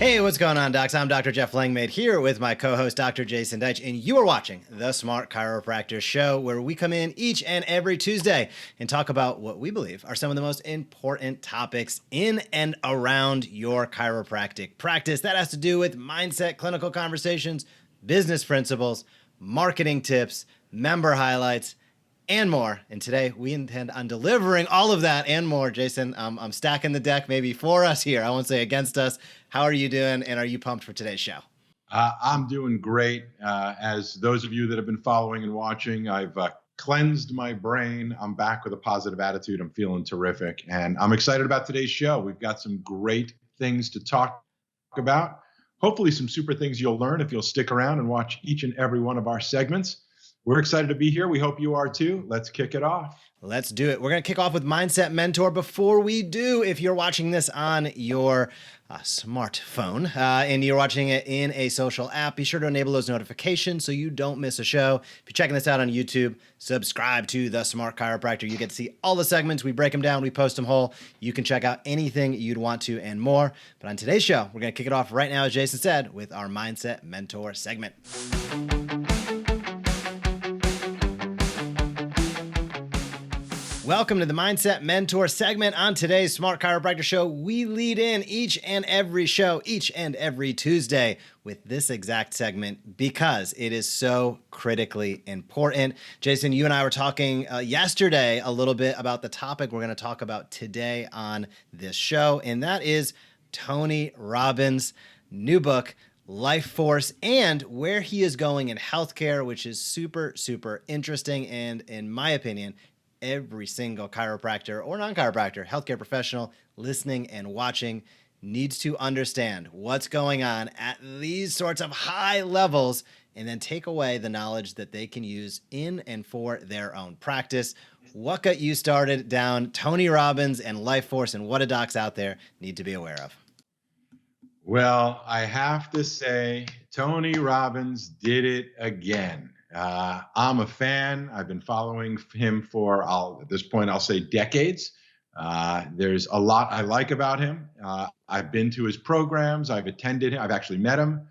Hey, what's going on, docs? I'm Dr. Jeff Langmaid here with my co-host, Dr. Jason Deitch, and you are watching the Smart Chiropractor show, where we come in each and every Tuesday and talk about what we believe are some of the most important topics in and around your chiropractic practice. That has to do with mindset, clinical conversations, business principles, marketing tips, member highlights, and more. And today we intend on delivering all of that and more. Jason, I'm stacking the deck maybe for us here. I won't say against us. How are you doing? And are you pumped for today's show? I'm doing great. As those of you that have been following and watching, I've cleansed my brain. I'm back with a positive attitude. I'm feeling terrific. And I'm excited about today's show. We've got some great things to talk about. Hopefully some super things you'll learn if you'll stick around and watch each and every one of our segments. We're excited to be here. We hope you are too. Let's kick it off. Let's do it. We're going to kick off with Mindset Mentor. Before we do, if you're watching this on your smartphone and you're watching it in a social app, be sure to enable those notifications so you don't miss a show. If you're checking this out on YouTube, subscribe to The Smart Chiropractor. You get to see all the segments. We break them down. We post them whole. You can check out anything you'd want to and more. But on today's show, we're going to kick it off right now, as Jason said, with our Mindset Mentor segment. Welcome to the Mindset Mentor segment. On today's Smart Chiropractor show, we lead in each and every show, each and every Tuesday, with this exact segment because it is so critically important. Jason, you and I were talking yesterday a little bit about the topic we're going to talk about today on this show, and that is Tony Robbins' new book, Life Force, and where he is going in healthcare, which is super, super interesting. And in my opinion, every single chiropractor or non-chiropractor, healthcare professional listening and watching needs to understand what's going on at these sorts of high levels and then take away the knowledge that they can use in and for their own practice. What got you started down Tony Robbins and Life Force, and what do docs out there need to be aware of? Well, I have to say, Tony Robbins did it again. I'm a fan. I've been following him for, at this point, I'll say decades. There's a lot I like about him. I've been to his programs. I've attended him. I've actually met him.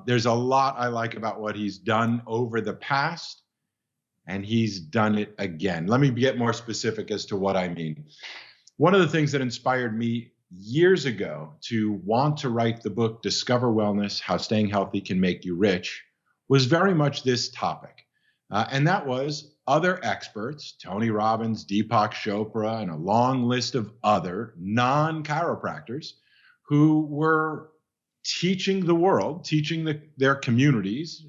There's a lot I like about what he's done over the past, and he's done it again. Let me get more specific as to what I mean. One of the things that inspired me years ago to want to write the book, Discover Wellness, How Staying Healthy Can Make You Rich, was very much this topic. And that was other experts, Tony Robbins, Deepak Chopra, and a long list of other non-chiropractors who were teaching the world, teaching their communities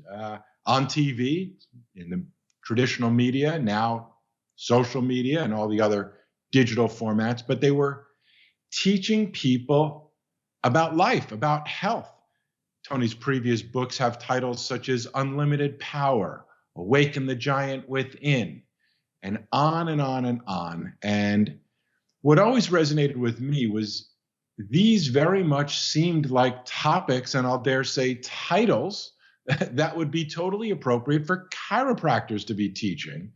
on TV, in the traditional media, now social media and all the other digital formats, but they were teaching people about life, about health. Tony's previous books have titles such as Unlimited Power, Awaken the Giant Within, and on and on and on. And what always resonated with me was these very much seemed like topics, and I'll dare say titles, that would be totally appropriate for chiropractors to be teaching.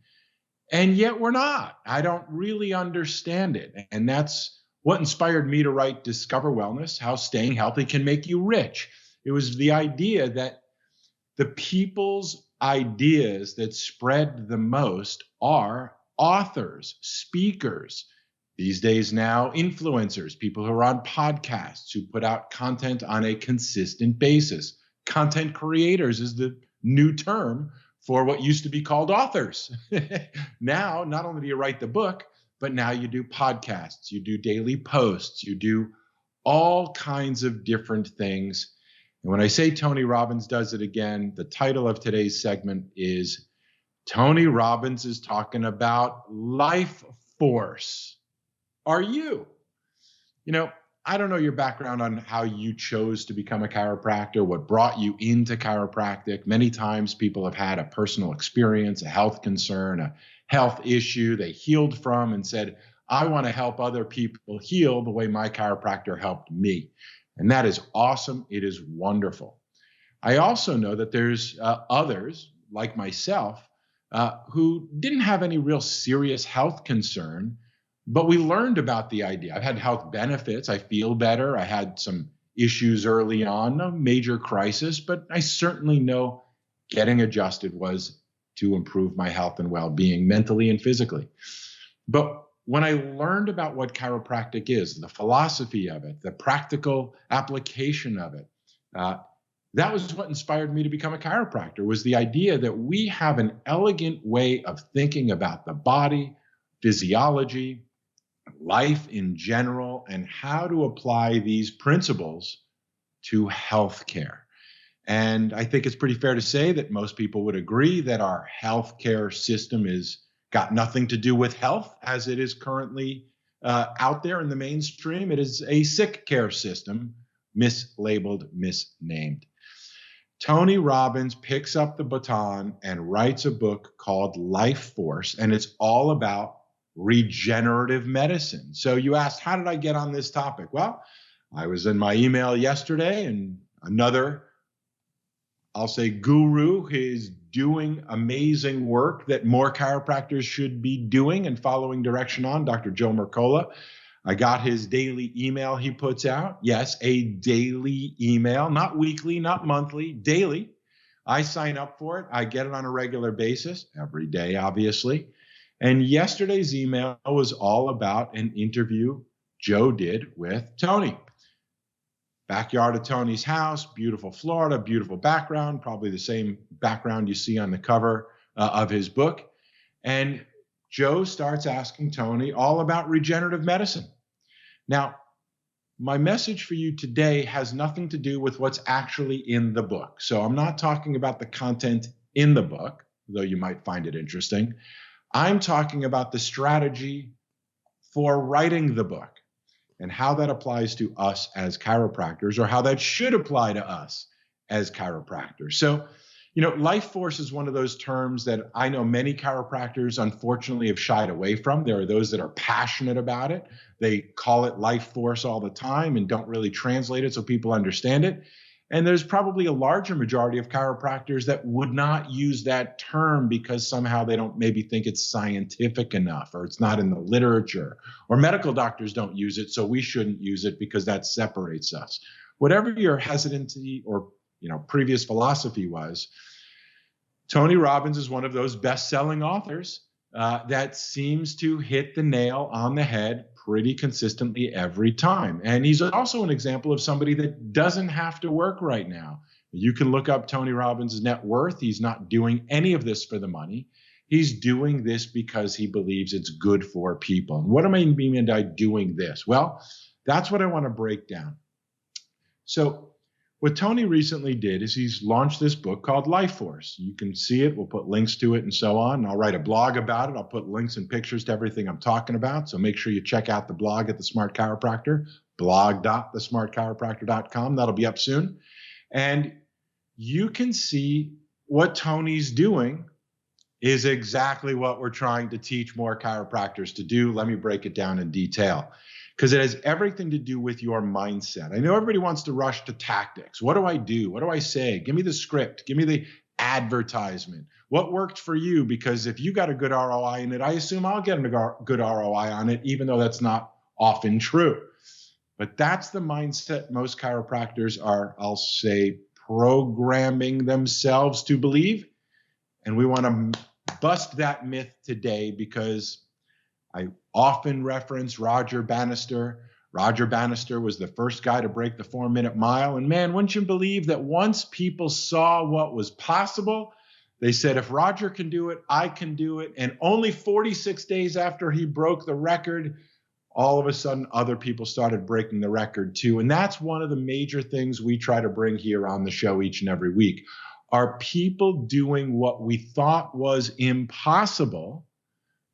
And yet we're not. I don't really understand it. And that's what inspired me to write Discover Wellness, How Staying Healthy Can Make You Rich. It was the idea that the people's ideas that spread the most are authors, speakers, these days now influencers, people who are on podcasts, who put out content on a consistent basis. Content creators is the new term for what used to be called authors. Now, not only do you write the book, but now you do podcasts, you do daily posts, you do all kinds of different things. And when I say Tony Robbins does it again, the title of today's segment is Tony Robbins is talking about Life Force. Are you? You know, I don't know your background on how you chose to become a chiropractor, what brought you into chiropractic. Many times people have had a personal experience, a health concern, a health issue they healed from and said, I want to help other people heal the way my chiropractor helped me. And that is awesome. It is wonderful. I also know that there's others like myself who didn't have any real serious health concern, but we learned about the idea. I've had health benefits. I feel better. I had some issues early on, no major crisis, but I certainly know getting adjusted was to improve my health and well-being mentally and physically. But when I learned about what chiropractic is, the philosophy of it, the practical application of it, that was what inspired me to become a chiropractor, was the idea that we have an elegant way of thinking about the body, physiology, life in general, and how to apply these principles to healthcare. And I think it's pretty fair to say that most people would agree that our healthcare system is got nothing to do with health as it is currently out there in the mainstream. It is a sick care system, mislabeled, misnamed. Tony Robbins picks up the baton and writes a book called Life Force, and it's all about regenerative medicine. So you asked, how did I get on this topic? Well, I was in my email yesterday, and another, I'll say, guru is doing amazing work that more chiropractors should be doing and following direction on, Dr. Joe Mercola. I got his daily email he puts out. Yes, a daily email, not weekly, not monthly, daily. I sign up for it. I get it on a regular basis, every day, obviously. And yesterday's email was all about an interview Joe did with Tony. Backyard of Tony's house, beautiful Florida, beautiful background, probably the same background you see on the cover of his book. And Joe starts asking Tony all about regenerative medicine. Now, my message for you today has nothing to do with what's actually in the book. So I'm not talking about the content in the book, though you might find it interesting. I'm talking about the strategy for writing the book and how that applies to us as chiropractors, or how that should apply to us as chiropractors. So, Life Force is one of those terms that I know many chiropractors unfortunately have shied away from. There are those that are passionate about it. They call it Life Force all the time and don't really translate it so people understand it. And there's probably a larger majority of chiropractors that would not use that term because somehow they don't maybe think it's scientific enough, or it's not in the literature, or medical doctors don't use it, so we shouldn't use it because that separates us. Whatever your hesitancy or previous philosophy was, Tony Robbins is one of those best-selling authors that seems to hit the nail on the head pretty consistently every time. And he's also an example of somebody that doesn't have to work right now. You can look up Tony Robbins' net worth. He's not doing any of this for the money. He's doing this because he believes it's good for people. And what do I mean by doing this? Well, that's what I want to break down. So what Tony recently did is he's launched this book called Life Force. You can see it. We'll put links to it and so on. I'll write a blog about it. I'll put links and pictures to everything I'm talking about. So make sure you check out the blog at The Smart Chiropractor, blog.thesmartchiropractor.com. That'll be up soon. And you can see what Tony's doing is exactly what we're trying to teach more chiropractors to do. Let me break it down in detail, because it has everything to do with your mindset. I know everybody wants to rush to tactics. What do I do? What do I say? Give me the script. Give me the advertisement. What worked for you? Because if you got a good ROI in it, I assume I'll get a good ROI on it, even though that's not often true. But that's the mindset most chiropractors are, I'll say, programming themselves to believe. And we want to bust that myth today, because I often reference Roger Bannister. Roger Bannister was the first guy to break the 4-minute mile. And man, wouldn't you believe that once people saw what was possible, they said, if Roger can do it, I can do it. And only 46 days after he broke the record, all of a sudden other people started breaking the record too. And that's one of the major things we try to bring here on the show each and every week. Are people doing what we thought was impossible,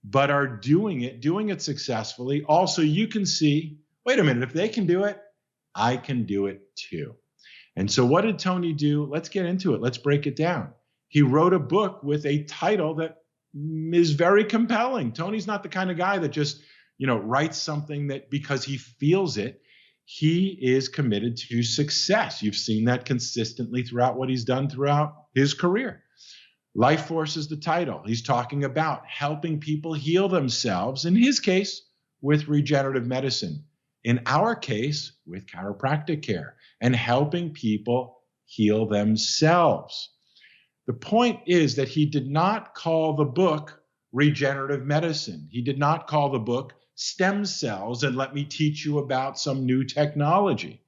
but are doing it successfully? Also, you can see, wait a minute, if they can do it, I can do it too. And so what did Tony do? Let's get into it. Let's break it down. He wrote a book with a title that is very compelling. Tony's not the kind of guy that just, writes something that because he feels it. He is committed to success. You've seen that consistently throughout what he's done throughout his career. Life Force is the title. He's talking about helping people heal themselves, in his case, with regenerative medicine. In our case, with chiropractic care. and helping people heal themselves. The point is that he did not call the book regenerative medicine. He did not call the book stem cells and let me teach you about some new technology.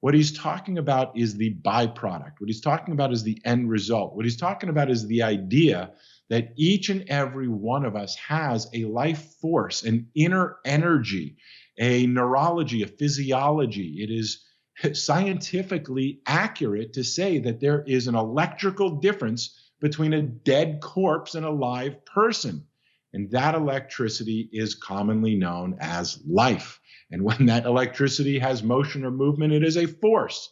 What he's talking about is the byproduct. What he's talking about is the end result. What he's talking about is the idea that each and every one of us has a life force, an inner energy, a neurology, a physiology. It is scientifically accurate to say that there is an electrical difference between a dead corpse and a live person. And that electricity is commonly known as life. And when that electricity has motion or movement, it is a force.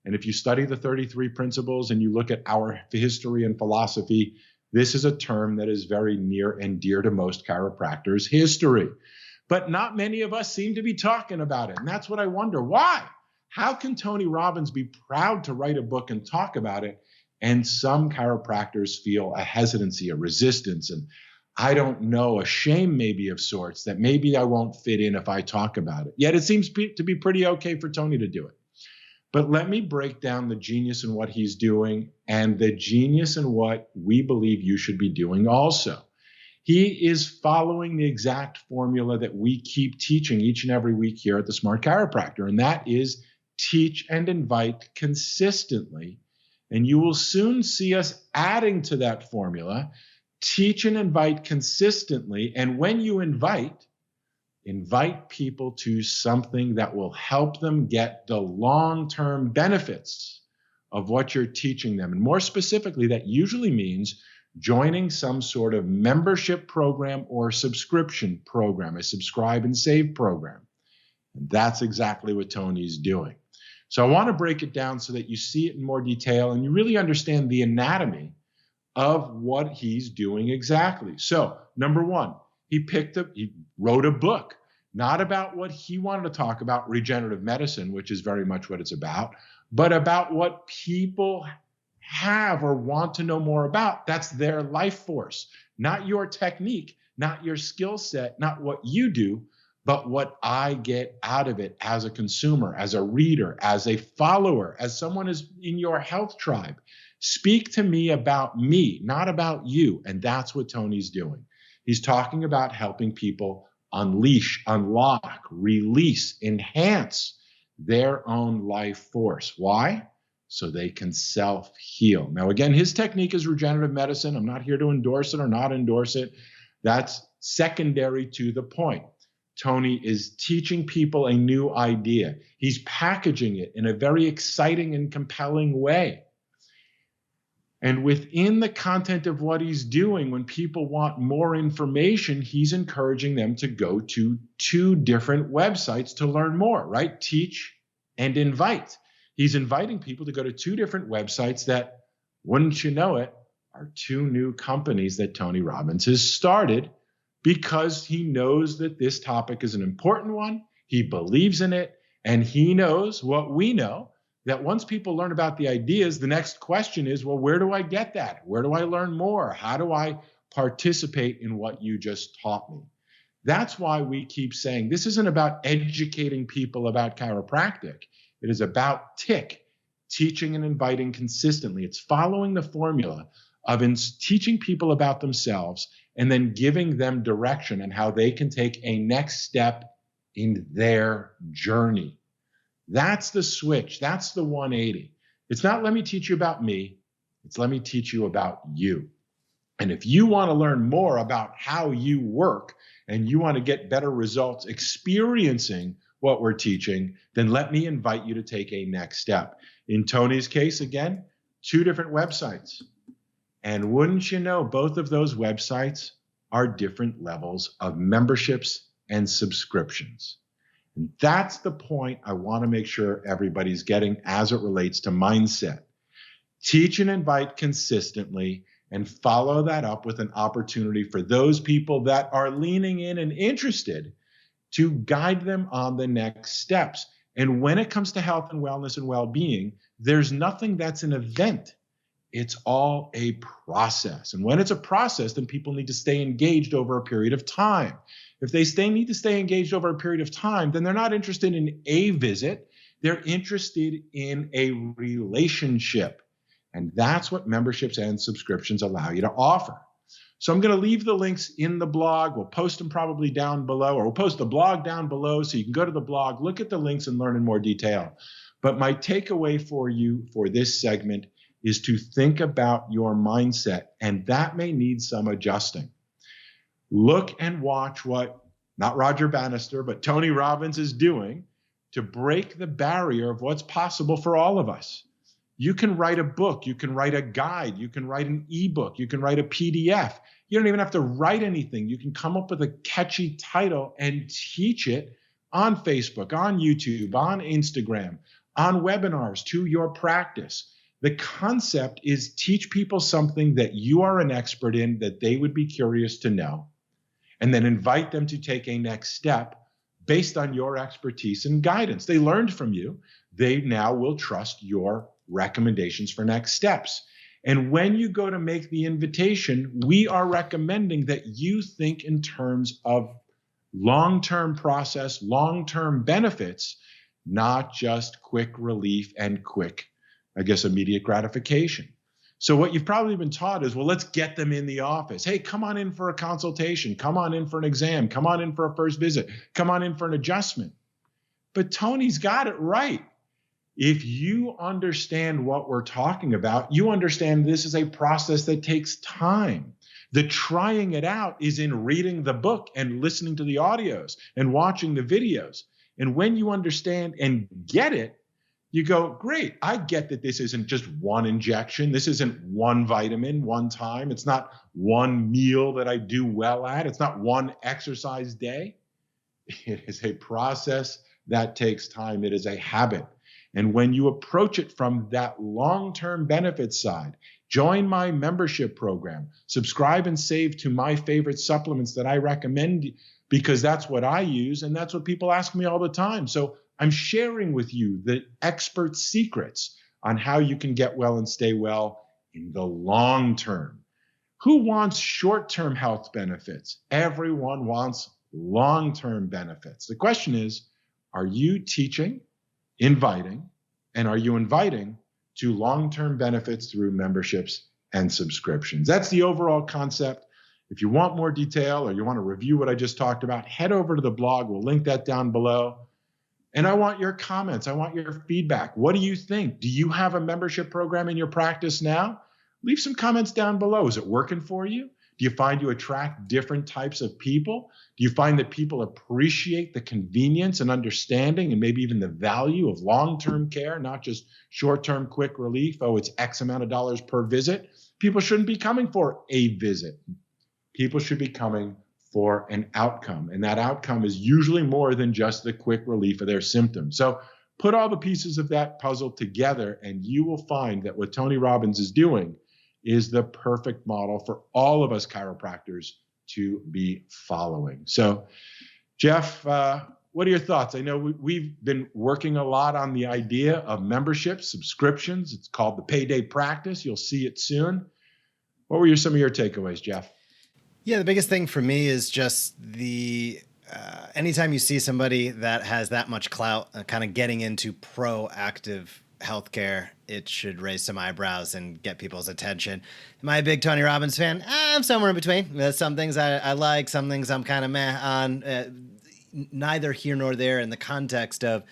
And if you study the 33 principles and you look at our history and philosophy, this is a term that is very near and dear to most chiropractors' history. But not many of us seem to be talking about it. And that's what I wonder. Why? How can Tony Robbins be proud to write a book and talk about it, and some chiropractors feel a hesitancy, a resistance, and I don't know, a shame maybe of sorts that maybe I won't fit in if I talk about it. Yet it seems to be pretty okay for Tony to do it. But let me break down the genius in what he's doing and the genius in what we believe you should be doing also. He is following the exact formula that we keep teaching each and every week here at the Smart Chiropractor, and that is teach and invite consistently. And you will soon see us adding to that formula. Teach and invite consistently. And when you invite people to something that will help them get the long-term benefits of what you're teaching them. And more specifically, that usually means joining some sort of membership program or subscription program, a subscribe and save program. And that's exactly what Tony's doing. So I want to break it down so that you see it in more detail and you really understand the anatomy of what he's doing exactly. So, number one, he wrote a book, not about what he wanted to talk about, regenerative medicine, which is very much what it's about, but about what people have or want to know more about. That's their life force, not your technique, not your skill set, not what you do, but what I get out of it as a consumer, as a reader, as a follower, as someone who's in your health tribe. Speak to me about me, not about you. And that's what Tony's doing. He's talking about helping people unleash, unlock, release, enhance their own life force. Why? So they can self-heal. Now, again, his technique is regenerative medicine. I'm not here to endorse it or not endorse it. That's secondary to the point. Tony is teaching people a new idea. He's packaging it in a very exciting and compelling way. And within the content of what he's doing, when people want more information, he's encouraging them to go to 2 different websites to learn more, right? Teach and invite. He's inviting people to go to 2 different websites that, wouldn't you know it, are 2 new companies that Tony Robbins has started because he knows that this topic is an important one. He believes in it, and he knows what we know, that once people learn about the ideas, the next question is, well, where do I get that? Where do I learn more? How do I participate in what you just taught me? That's why we keep saying this isn't about educating people about chiropractic. It is about teaching and inviting consistently. It's following the formula of teaching people about themselves and then giving them direction on how they can take a next step in their journey. That's the switch. That's the 180. It's not let me teach you about me. It's let me teach you about you. And if you want to learn more about how you work and you want to get better results experiencing what we're teaching, then let me invite you to take a next step. In Tony's case, again, 2 different websites. And wouldn't you know, both of those websites are different levels of memberships and subscriptions. And that's the point I want to make sure everybody's getting as it relates to mindset. Teach and invite consistently and follow that up with an opportunity for those people that are leaning in and interested to guide them on the next steps. And when it comes to health and wellness and well-being, there's nothing that's an event. It's all a process. And when it's a process, then people need to stay engaged over a period of time. If they need to stay engaged over a period of time, then they're not interested in a visit. They're interested in a relationship. And that's what memberships and subscriptions allow you to offer. So I'm going to leave the links in the blog. We'll post them probably down below, or we'll post the blog down below so you can go to the blog, look at the links, and learn in more detail. But my takeaway for you for this segment is to think about your mindset, and that may need some adjusting. Look and watch what, not Roger Bannister, but Tony Robbins is doing to break the barrier of what's possible for all of us. You can write a book, you can write a guide, you can write an ebook, you can write a PDF. You don't even have to write anything. You can come up with a catchy title and teach it on Facebook, on YouTube, on Instagram, on webinars to your practice. The concept is teach people something that you are an expert in that they would be curious to know, and then invite them to take a next step based on your expertise and guidance. They learned from you. They now will trust your recommendations for next steps. And when you go to make the invitation, we are recommending that you think in terms of long-term process, long-term benefits, not just quick relief and quick, immediate gratification. So what you've probably been taught is, well, let's get them in the office. Hey, come on in for a consultation. Come on in for an exam. Come on in for a first visit. Come on in for an adjustment. But Tony's got it right. If you understand what we're talking about, you understand this is a process that takes time. The trying it out is in reading the book and listening to the audios and watching the videos. And when you understand and get it, you go, great, I get that this isn't just one injection. This isn't one vitamin, one time. It's not one meal that I do well at. It's not one exercise day. It is a process that takes time. It is a habit. And when you approach it from that long-term benefit side, join my membership program, subscribe and save to my favorite supplements that I recommend, because that's what I use and that's what people ask me all the time. So I'm sharing with you the expert secrets on how you can get well and stay well in the long term. Who wants short-term health benefits? Everyone wants long-term benefits. The question is, are you teaching, inviting, and are you inviting to long-term benefits through memberships and subscriptions? That's the overall concept. If you want more detail or you want to review what I just talked about, head over to the blog. We'll link that down below. And I want your comments. I want your feedback. What do you think? Do you have a membership program in your practice now? Leave some comments down below. Is it working for you? Do you find you attract different types of people? Do you find that people appreciate the convenience and understanding and maybe even the value of long-term care, not just short-term quick relief? Oh, it's X amount of dollars per visit. People shouldn't be coming for a visit. People should be coming for an outcome. And that outcome is usually more than just the quick relief of their symptoms. So put all the pieces of that puzzle together and you will find that what Tony Robbins is doing is the perfect model for all of us chiropractors to be following. So Jeff, what are your thoughts? I know we've been working a lot on the idea of memberships, subscriptions. It's called the Payday Practice. You'll see it soon. What were some of your takeaways, Jeff? Yeah, the biggest thing for me is just the anytime you see somebody that has that much clout, kind of getting into proactive healthcare, it should raise some eyebrows and get people's attention. Am I a big Tony Robbins fan? I'm somewhere in between. There's some things I like, some things I'm kind of meh on. Neither here nor there in the context of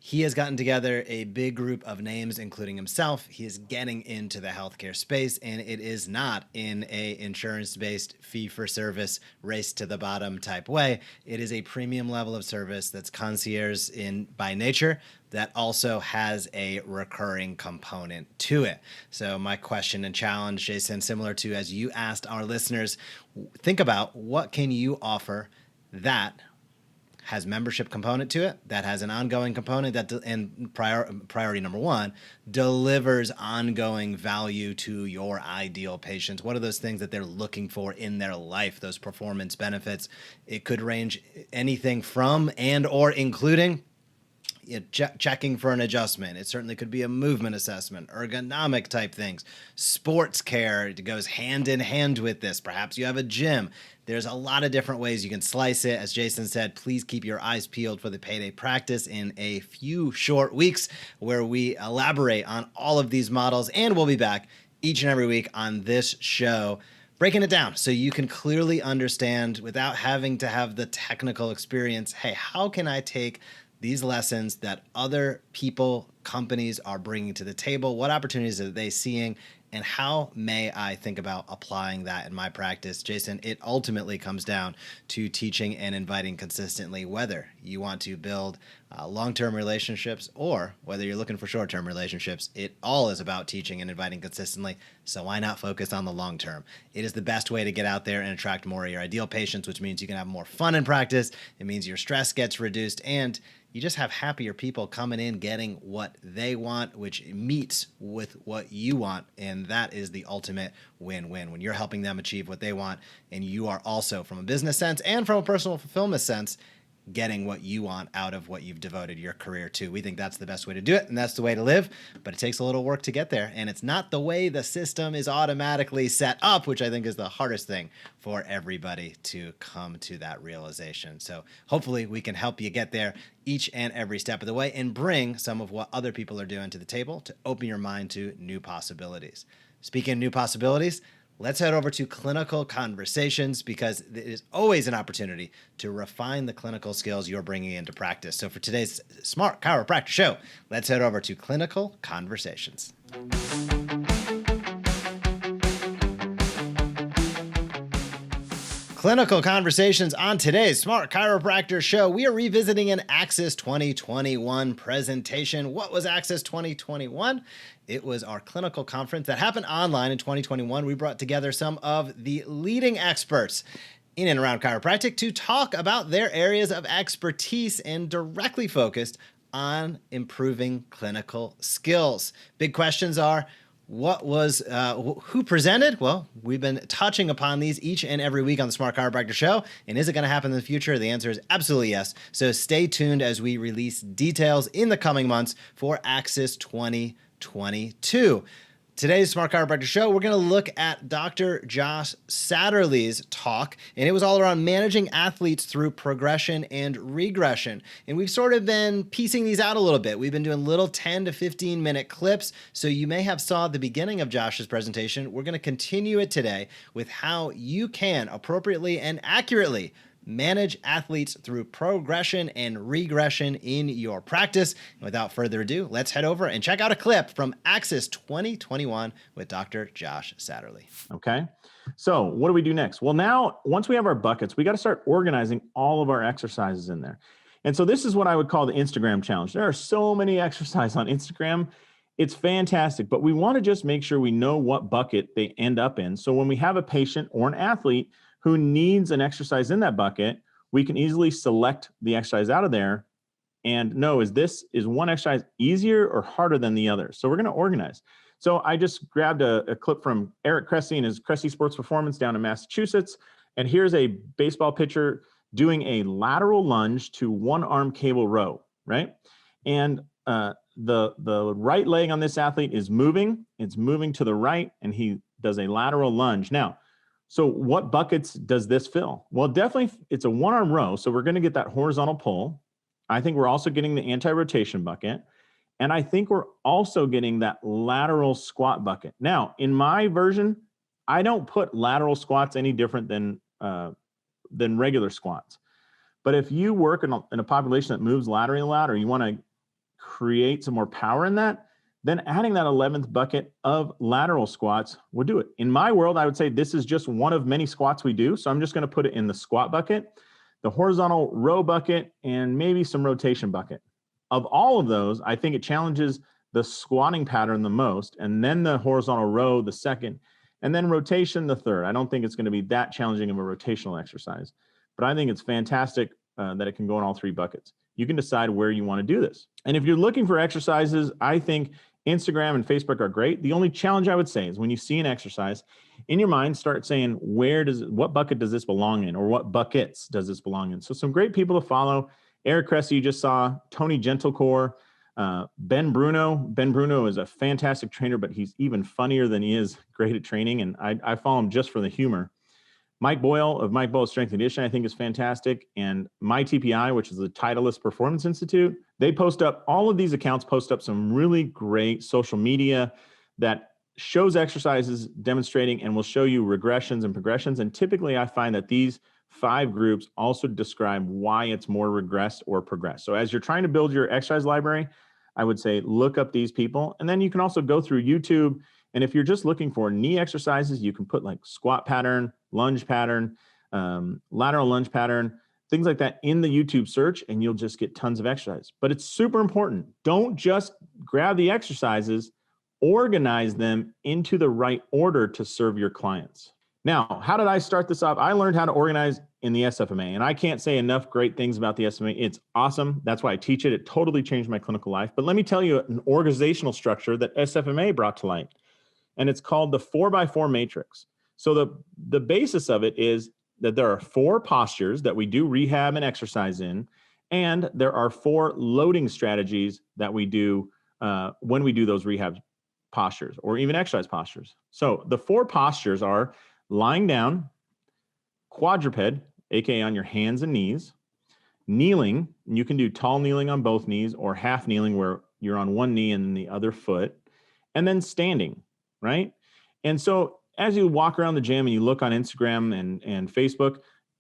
he has gotten together a big group of names, including himself. He is getting into the healthcare space, and it is not in a insurance-based fee-for-service, race to the bottom type way. It is a premium level of service that's concierge in by nature that also has a recurring component to it. So my question and challenge, Jason, similar to as you asked our listeners, think about what can you offer that has membership component to it, that has an ongoing component, and priority number one, delivers ongoing value to your ideal patients. What are those things that they're looking for in their life, those performance benefits? It could range anything from and or including checking for an adjustment. It certainly could be a movement assessment, ergonomic type things. Sports care goes hand in hand with this. Perhaps you have a gym. There's a lot of different ways you can slice it. As Jason said, please keep your eyes peeled for the payday practice in a few short weeks where we elaborate on all of these models, and we'll be back each and every week on this show, breaking it down so you can clearly understand without having to have the technical experience. Hey, how can I take these lessons that other people, companies are bringing to the table? What opportunities are they seeing? And how may I think about applying that in my practice? Jason, it ultimately comes down to teaching and inviting consistently, whether you want to build long-term relationships or whether you're looking for short-term relationships. It all is about teaching and inviting consistently. So why not focus on the long term? It is the best way to get out there and attract more of your ideal patients, which means you can have more fun in practice. It means your stress gets reduced, and you just have happier people coming in, getting what they want, which meets with what you want. And that is the ultimate win-win when you're helping them achieve what they want. And you are also, from a business sense and from a personal fulfillment sense, getting what you want out of what you've devoted your career to. We think that's the best way to do it, and that's the way to live, but it takes a little work to get there, and it's not the way the system is automatically set up, which I think is the hardest thing for everybody to come to that realization. So hopefully we can help you get there each and every step of the way and bring some of what other people are doing to the table to open your mind to new possibilities. Speaking of new possibilities, let's head over to Clinical Conversations, because it is always an opportunity to refine the clinical skills you're bringing into practice. So for today's Smart Chiropractor show, let's head over to Clinical Conversations. Clinical Conversations on today's Smart Chiropractor show. We are revisiting an Axis 2021 presentation. What was Axis 2021? It was our clinical conference that happened online in 2021. We brought together some of the leading experts in and around chiropractic to talk about their areas of expertise and directly focused on improving clinical skills. Big questions are, who presented? Well, we've been touching upon these each and every week on the Smart Chiropractor show. And is it going to happen in the future? The answer is absolutely yes. So stay tuned as we release details in the coming months for Axis 2022. Today's Smart Chiropractor show, we're going to look at Dr. Josh Satterlee's talk, and it was all around managing athletes through progression and regression. And we've sort of been piecing these out a little bit. We've been doing little 10 to 15 minute clips, so you may have saw the beginning of Josh's presentation. We're going to continue it today with how you can appropriately and accurately manage athletes through progression and regression in your practice. And without further ado, let's head over and check out a clip from Axis 2021 with Dr. Josh Satterlee. Okay. So what do we do next? Well, now, once we have our buckets, we got to start organizing all of our exercises in there. And so this is what I would call the Instagram challenge. There are so many exercises on Instagram. It's fantastic, but we want to just make sure we know what bucket they end up in. So when we have a patient or an athlete who needs an exercise in that bucket, we can easily select the exercise out of there and know, is one exercise easier or harder than the other? So we're going to organize. So I just grabbed a clip from Eric Cressy and his Cressy Sports Performance down in Massachusetts. And here's a baseball pitcher doing a lateral lunge to one arm cable row, right? And the right leg on this athlete is moving. It's moving to the right, and he does a lateral lunge. Now, so what buckets does this fill? Well, definitely it's a one-arm row, so we're going to get that horizontal pull. I think we're also getting the anti-rotation bucket, and I think we're also getting that lateral squat bucket. Now, in my version, I don't put lateral squats any different than regular squats. But if you work in a population that moves laterally a lot, or you want to create some more power in that, then adding that 11th bucket of lateral squats will do it. In my world, I would say this is just one of many squats we do. So I'm just going to put it in the squat bucket, the horizontal row bucket, and maybe some rotation bucket. Of all of those, I think it challenges the squatting pattern the most, and then the horizontal row the second, and then rotation the third. I don't think it's going to be that challenging of a rotational exercise, but I think it's fantastic that it can go in all three buckets. You can decide where you want to do this. And if you're looking for exercises, I think Instagram and Facebook are great. The only challenge I would say is when you see an exercise, in your mind, start saying, what bucket does this belong in? Or what buckets does this belong in? So some great people to follow. Eric Cressy, you just saw, Tony Gentlecore, Ben Bruno. Ben Bruno is a fantastic trainer, but he's even funnier than he is great at training. And I follow him just for the humor. Mike Boyle of Mike Boyle Strength and Conditioning, I think is fantastic. And My TPI, which is the Titleist Performance Institute, they post up, all of these accounts post up some really great social media that shows exercises demonstrating and will show you regressions and progressions. And typically I find that these 5 groups also describe why it's more regressed or progressed. So as you're trying to build your exercise library, I would say look up these people. And then you can also go through YouTube. And if you're just looking for knee exercises, you can put like squat pattern, lunge pattern, lateral lunge pattern, things like that in the YouTube search, and you'll just get tons of exercise. But it's super important. Don't just grab the exercises, organize them into the right order to serve your clients. Now, how did I start this off? I learned how to organize in the SFMA, and I can't say enough great things about the SFMA. It's awesome. That's why I teach it. It totally changed my clinical life. But let me tell you an organizational structure that SFMA brought to light, and it's called the 4x4 matrix. So the basis of it is that there are 4 postures that we do rehab and exercise in, and there are 4 loading strategies that we do when we do those rehab postures or even exercise postures. So the 4 postures are lying down, quadruped, aka on your hands and knees, kneeling, and you can do tall kneeling on both knees or half kneeling where you're on one knee and the other foot, and then standing, right? And so as you walk around the gym and you look on Instagram and Facebook,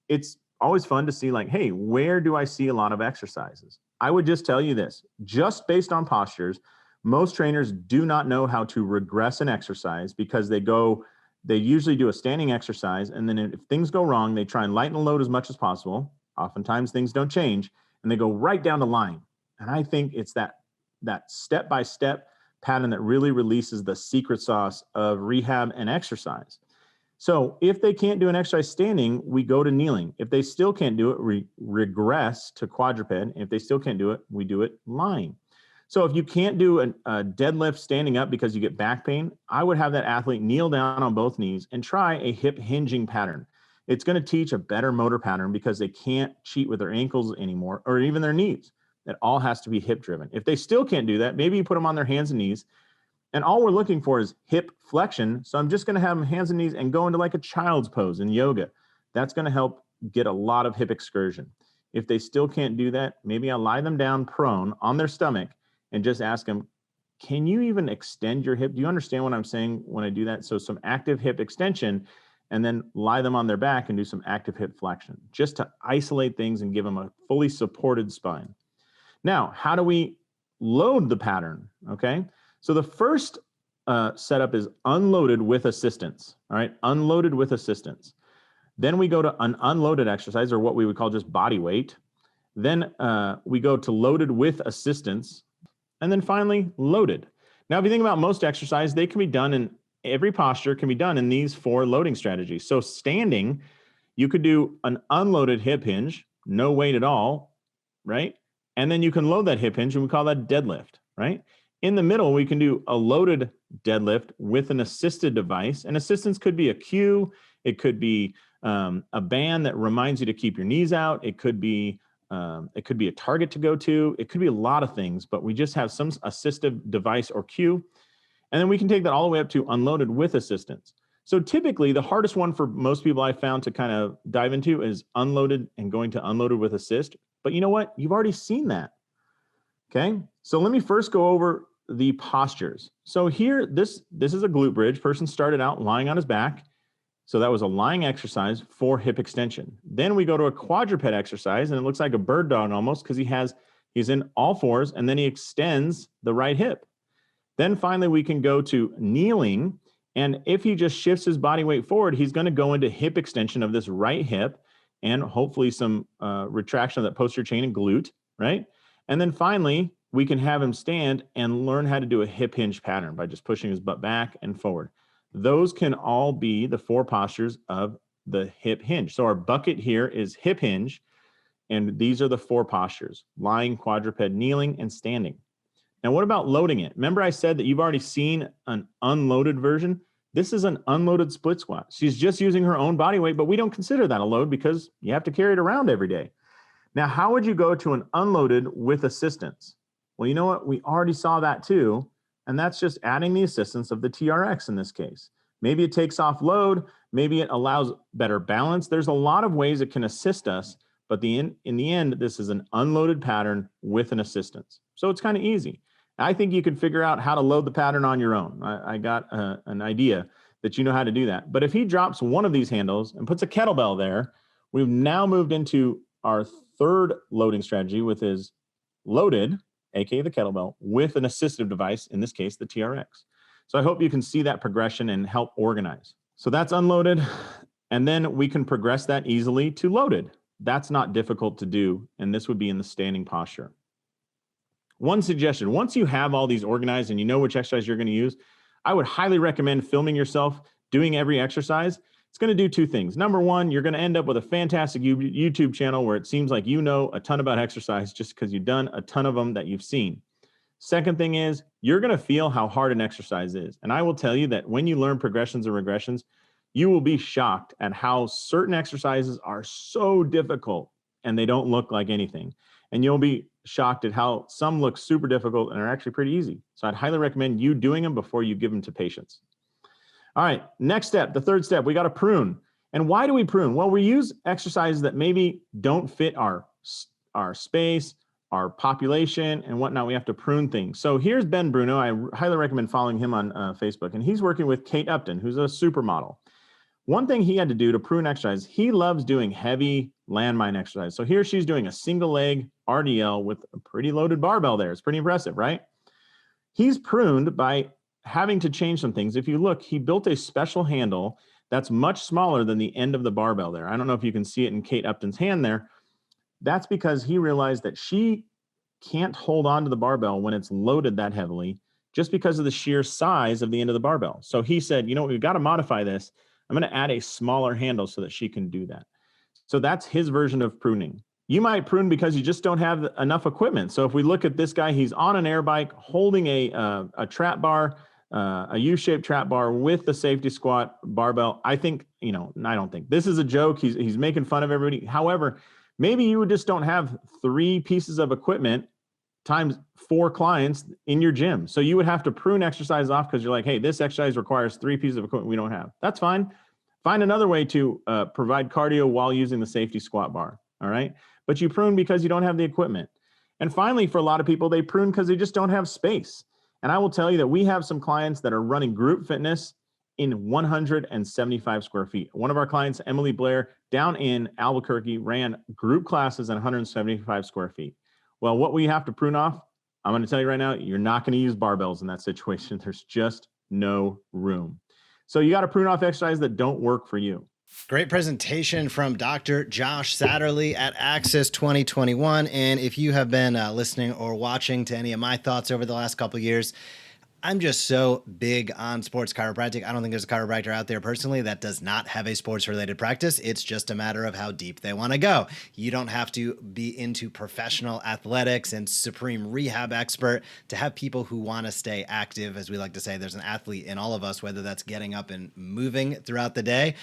it's always fun to see like, hey, where do I see a lot of exercises? I would just tell you this, just based on postures, most trainers do not know how to regress an exercise because they usually do a standing exercise. And then if things go wrong, they try and lighten the load as much as possible. Oftentimes things don't change and they go right down to lying. And I think it's that step-by-step pattern that really releases the secret sauce of rehab and exercise. So if they can't do an exercise standing, we go to kneeling. If they still can't do it, we regress to quadruped. And if they still can't do it, we do it lying. So if you can't do a deadlift standing up because you get back pain, I would have that athlete kneel down on both knees and try a hip hinging pattern. It's going to teach a better motor pattern because they can't cheat with their ankles anymore or even their knees. It all has to be hip driven. If they still can't do that, maybe you put them on their hands and knees. And all we're looking for is hip flexion. So I'm just going to have them hands and knees and go into like a child's pose in yoga. That's going to help get a lot of hip excursion. If they still can't do that, maybe I'll lie them down prone on their stomach and just ask them, can you even extend your hip? Do you understand what I'm saying when I do that? So some active hip extension, and then lie them on their back and do some active hip flexion, just to isolate things and give them a fully supported spine. Now, how do we load the pattern? Okay. So the first setup is unloaded with assistance. All right. Unloaded with assistance. Then we go to an unloaded exercise, or what we would call just body weight. Then we go to loaded with assistance. And then finally, loaded. Now, if you think about most exercise, they can be done in every posture can be done in these 4 loading strategies. So standing, you could do an unloaded hip hinge, no weight at all, right? And then you can load that hip hinge, and we call that deadlift, right? In the middle, we can do a loaded deadlift with an assisted device. And assistance could be a cue. It could be a band that reminds you to keep your knees out. It could be a target to go to. It could be a lot of things, but we just have some assistive device or cue. And then we can take that all the way up to unloaded with assistance. So typically the hardest one for most people I found to kind of dive into is unloaded and going to unloaded with assist. But you know what? You've already seen that. Okay. So let me first go over the postures. So here, this is a glute bridge. Person started out lying on his back. So that was a lying exercise for hip extension. Then we go to a quadruped exercise, and it looks like a bird dog almost because he's in all fours, and then he extends the right hip. Then finally, we can go to kneeling. And if he just shifts his body weight forward, he's going to go into hip extension of this right hip and hopefully some retraction of that posterior chain and glute, right? And then finally, we can have him stand and learn how to do a hip hinge pattern by just pushing his butt back and forward. Those can all be the 4 postures of the hip hinge. So our bucket here is hip hinge, and these are the 4 postures: lying, quadruped, kneeling, and standing. Now, what about loading it? Remember I said that you've already seen an unloaded version? This is an unloaded split squat. She's just using her own body weight, but we don't consider that a load because you have to carry it around every day. Now, how would you go to an unloaded with assistance? Well, you know what? We already saw that too. And that's just adding the assistance of the TRX in this case. Maybe it takes off load. Maybe it allows better balance. There's a lot of ways it can assist us, but in the end, this is an unloaded pattern with an assistance. So it's kind of easy. I think you can figure out how to load the pattern on your own. I got an idea that you know how to do that. But if he drops one of these handles and puts a kettlebell there, we've now moved into our third loading strategy with his loaded, aka the kettlebell, with an assistive device, in this case, the TRX. So I hope you can see that progression and help organize. So that's unloaded, and then we can progress that easily to loaded. That's not difficult to do, and this would be in the standing posture. One suggestion, once you have all these organized and you know which exercise you're going to use, I would highly recommend filming yourself doing every exercise. It's going to do two things. Number one, you're going to end up with a fantastic YouTube channel where it seems like you know a ton about exercise just because you've done a ton of them that you've seen. Second thing is you're going to feel how hard an exercise is. And I will tell you that when you learn progressions and regressions, you will be shocked at how certain exercises are so difficult and they don't look like anything. And you'll be shocked at how some look super difficult and are actually pretty easy. So I'd highly recommend you doing them before you give them to patients. All right, next step, the third step, we got to prune. And why do we prune? Well, we use exercises that maybe don't fit our space, our population, and whatnot. We have to prune things. So here's Ben Bruno. I highly recommend following him on Facebook. And he's working with Kate Upton, who's a supermodel. One thing he had to do to prune exercise, he loves doing heavy landmine exercise. So here she's doing a single leg RDL with a pretty loaded barbell there. It's pretty impressive, right? He's pruned by having to change some things. If you look, he built a special handle that's much smaller than the end of the barbell there. I don't know if you can see it in Kate Upton's hand there. That's because he realized that she can't hold on to the barbell when it's loaded that heavily just because of the sheer size of the end of the barbell. So he said, you know, we've got to modify this. I'm going to add a smaller handle so that she can do that. So that's his version of pruning. You might prune because you just don't have enough equipment. So if we look at this guy, he's on an air bike holding a trap bar, a U-shaped trap bar with the safety squat barbell. I think, you know, I don't think this is a joke. He's making fun of everybody. However, maybe you just don't have 3 pieces of equipment times 4 clients in your gym. So you would have to prune exercise off because you're like, hey, this exercise requires 3 pieces of equipment we don't have. That's fine. Find another way to provide cardio while using the safety squat bar. All right. But you prune because you don't have the equipment. And finally, for a lot of people, they prune because they just don't have space. And I will tell you that we have some clients that are running group fitness in 175 square feet. One of our clients, Emily Blair, down in Albuquerque, ran group classes at 175 square feet. Well, what we have to prune off, I'm going to tell you right now, you're not going to use barbells in that situation. There's just no room. So you got to prune off exercises that don't work for you. Great presentation from Dr. Josh Satterlee at Access 2021. And if you have been listening or watching to any of my thoughts over the last couple of years, I'm just so big on sports chiropractic. I don't think there's a chiropractor out there personally that does not have a sports related practice. It's just a matter of how deep they want to go. You don't have to be into professional athletics and supreme rehab expert to have people who want to stay active. As we like to say, there's an athlete in all of us, whether that's getting up and moving throughout the day,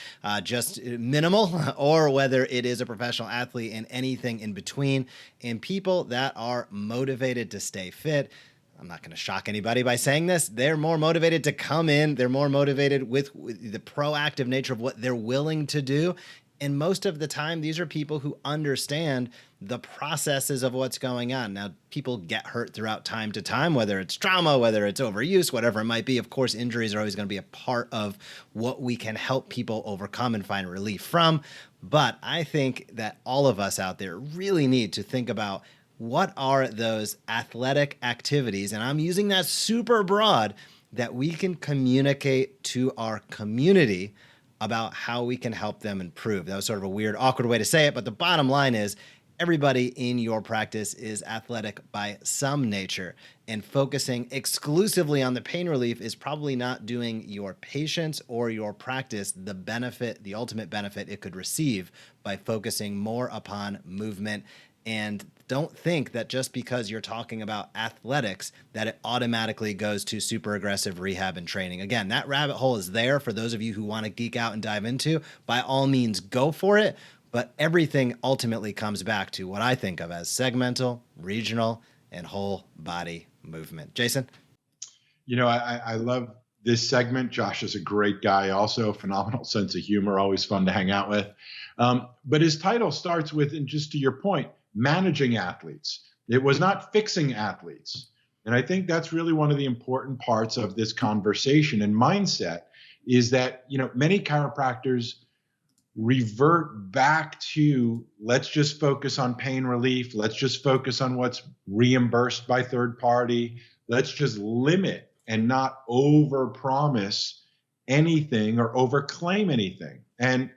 just minimal, or whether it is a professional athlete and anything in between, and people that are motivated to stay fit. I'm not going to shock anybody by saying this. They're more motivated to come in. They're more motivated with the proactive nature of what they're willing to do. And most of the time, these are people who understand the processes of what's going on. Now, people get hurt throughout time to time, whether it's trauma, whether it's overuse, whatever it might be. Of course, injuries are always going to be a part of what we can help people overcome and find relief from. But I think that all of us out there really need to think about what are those athletic activities, and I'm using that super broad, that we can communicate to our community about how we can help them improve. That was sort of a weird, awkward way to say it, but the bottom line is everybody in your practice is athletic by some nature, and focusing exclusively on the pain relief is probably not doing your patients or your practice the benefit, the ultimate benefit it could receive by focusing more upon movement. And don't think that just because you're talking about athletics that it automatically goes to super aggressive rehab and training. Again, that rabbit hole is there for those of you who want to geek out and dive into. By all means, go for it. But everything ultimately comes back to what I think of as segmental, regional, and whole body movement. Jason? I love this segment. Josh is a great guy, also phenomenal sense of humor, always fun to hang out with. But his title starts with, and just to your point, managing athletes. It was not fixing athletes. And I think that's really one of the important parts of this conversation and mindset is that, many chiropractors revert back to, let's just focus on pain relief. Let's just focus on what's reimbursed by third party. Let's just limit and not overpromise anything or overclaim anything. And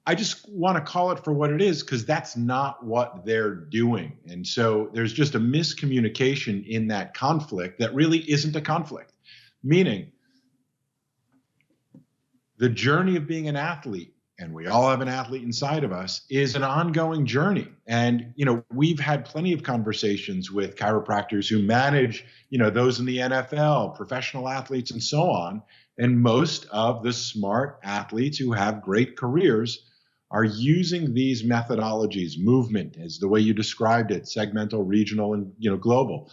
I just want to call it for what it is, because that's not what they're doing. And so there's just a miscommunication in that conflict that really isn't a conflict. Meaning, the journey of being an athlete, and we all have an athlete inside of us, is an ongoing journey. And, we've had plenty of conversations with chiropractors who manage, those in the NFL, professional athletes, and so on. And most of the smart athletes who have great careers are using these methodologies, movement, as the way you described it, segmental, regional, and, global,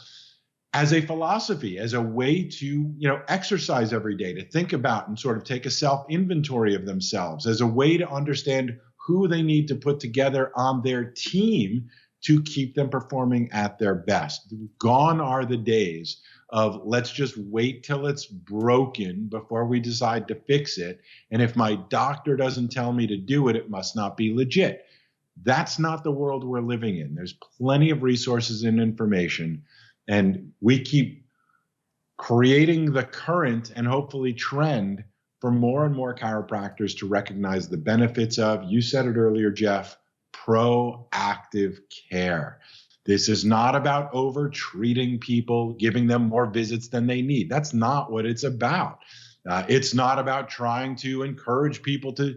as a philosophy, as a way to, exercise every day, to think about and sort of take a self-inventory of themselves, as a way to understand who they need to put together on their team to keep them performing at their best. Gone are the days of let's just wait till it's broken before we decide to fix it. And if my doctor doesn't tell me to do it, it must not be legit. That's not the world we're living in. There's plenty of resources and information. And we keep creating the current and hopefully trend for more and more chiropractors to recognize the benefits of, you said it earlier, Jeff, proactive care. This is not about over-treating people, giving them more visits than they need. That's not what it's about. It's not about trying to encourage people to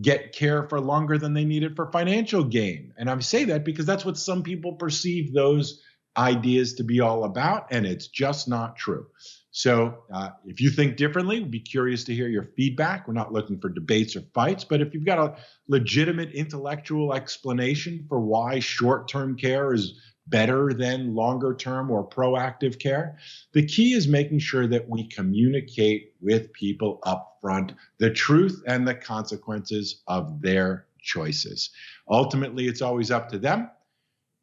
get care for longer than they need it for financial gain. And I say that because that's what some people perceive those ideas to be all about, and it's just not true. So if you think differently, we'd be curious to hear your feedback. We're not looking for debates or fights, but if you've got a legitimate intellectual explanation for why short-term care is better than longer-term or proactive care, the key is making sure that we communicate with people up front the truth and the consequences of their choices. Ultimately, it's always up to them.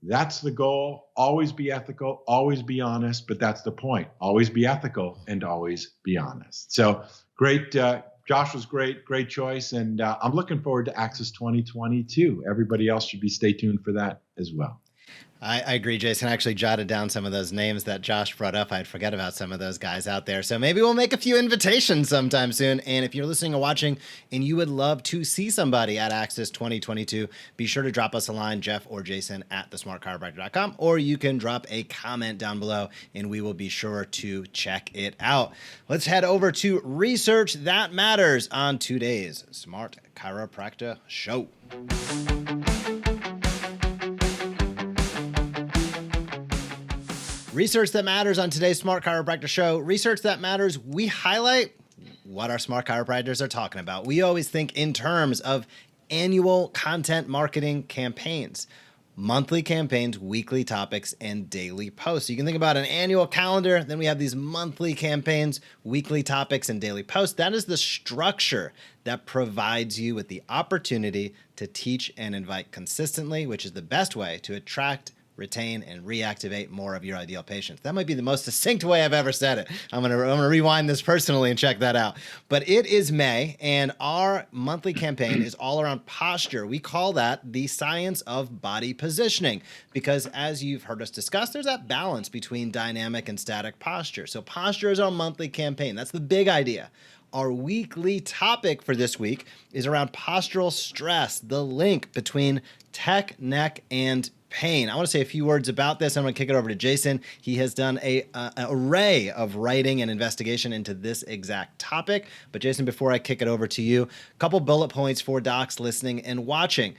That's the goal. Always be ethical, always be honest, but that's the point. Always be ethical and always be honest. So great. Josh was great choice. And I'm looking forward to Access 2022. Everybody else should stay tuned for that as well. I agree, Jason. I actually jotted down some of those names that Josh brought up. I'd forget about some of those guys out there. So maybe we'll make a few invitations sometime soon. And if you're listening or watching and you would love to see somebody at Access 2022, be sure to drop us a line, Jeff or Jason at thesmartchiropractor.com, or you can drop a comment down below and we will be sure to check it out. Let's head over to Research That Matters on today's Smart Chiropractor Show. Research That Matters on today's Smart Chiropractor Show. Research That Matters, we highlight what our smart chiropractors are talking about. We always think in terms of annual content marketing campaigns, monthly campaigns, weekly topics, and daily posts. So you can think about an annual calendar, then we have these monthly campaigns, weekly topics, and daily posts. That is the structure that provides you with the opportunity to teach and invite consistently, which is the best way to attract, retain, and reactivate more of your ideal patients. That might be the most succinct way I've ever said it. I'm gonna rewind this personally and check that out. But it is May, and our monthly campaign is all around posture. We call that the science of body positioning, because as you've heard us discuss, there's that balance between dynamic and static posture. So posture is our monthly campaign. That's the big idea. Our weekly topic for this week is around postural stress, the link between tech, neck, and pain. I want to say a few words about this. I'm going to kick it over to Jason. He has done an array of writing and investigation into this exact topic. But Jason, before I kick it over to you, a couple bullet points for docs listening and watching.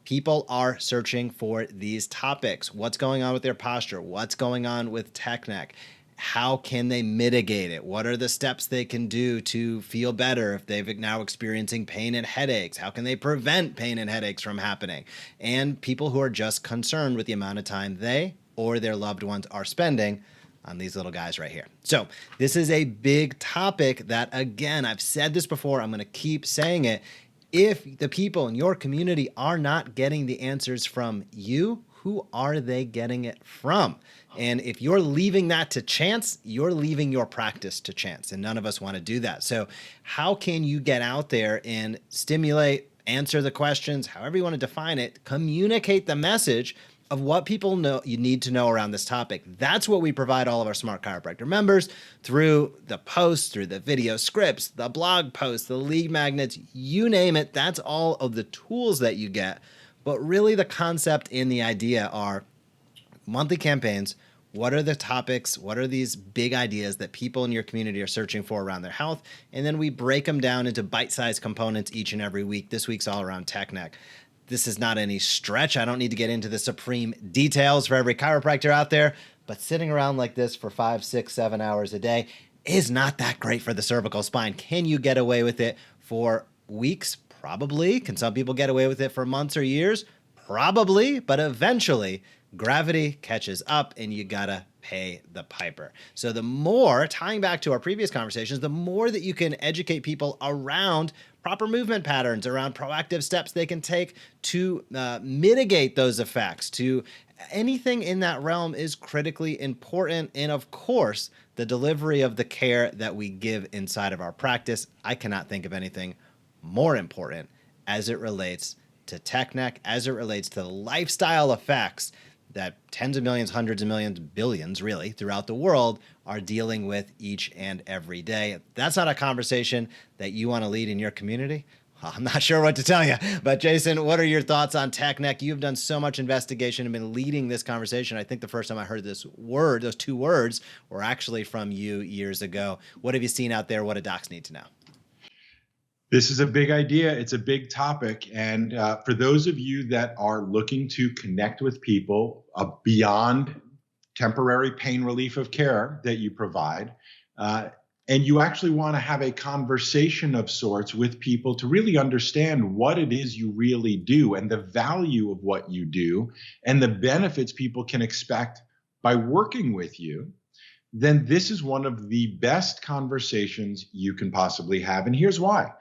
People are searching for these topics. What's going on with their posture? What's going on with tech neck? how can they mitigate it? What are the steps they can do to feel better if they've now experiencing pain and headaches? How can they prevent pain and headaches from happening? And people who are just concerned with the amount of time they or their loved ones are spending on these little guys right here. So this is a big topic that, again, I've said this before, I'm going to keep saying it. If the people in your community are not getting the answers from you, who are they getting it from? And if you're leaving that to chance, you're leaving your practice to chance. And none of us want to do that. So how can you get out there and stimulate, answer the questions, however you want to define it, communicate the message of what people know you need to know around this topic? That's what we provide all of our Smart Chiropractor members through the posts, through the video scripts, the blog posts, the lead magnets, you name it. That's all of the tools that you get. But really the concept and the idea are monthly campaigns. What are the topics? What are these big ideas that people in your community are searching for around their health? And then we break them down into bite-sized components each and every week. This week's all around tech neck. This is not any stretch. I don't need to get into the supreme details for every chiropractor out there, but sitting around like this for 5, 6, 7 hours a day is not that great for the cervical spine. Can you get away with it for weeks? Probably. Can some people get away with it for months or years? Probably, but eventually gravity catches up and you gotta pay the piper. So the more, tying back to our previous conversations, the more that you can educate people around proper movement patterns, around proactive steps they can take to mitigate those effects, to anything in that realm is critically important. And of course, the delivery of the care that we give inside of our practice, I cannot think of anything more important as it relates to tech neck, as it relates to the lifestyle effects that tens of millions, hundreds of millions, billions really throughout the world are dealing with each and every day. If that's not a conversation that you want to lead in your community, I'm not sure what to tell you. But Jason, what are your thoughts on tech neck? You've done so much investigation and been leading this conversation. I think the first time I heard this word, those two words, were actually from you years ago. What have you seen out there? What do docs need to know? This is a big idea. It's a big topic. And for those of you that are looking to connect with people beyond temporary pain relief of care that you provide, and you actually want to have a conversation of sorts with people to really understand what it is you really do and the value of what you do and the benefits people can expect by working with you, then this is one of the best conversations you can possibly have. And here's why.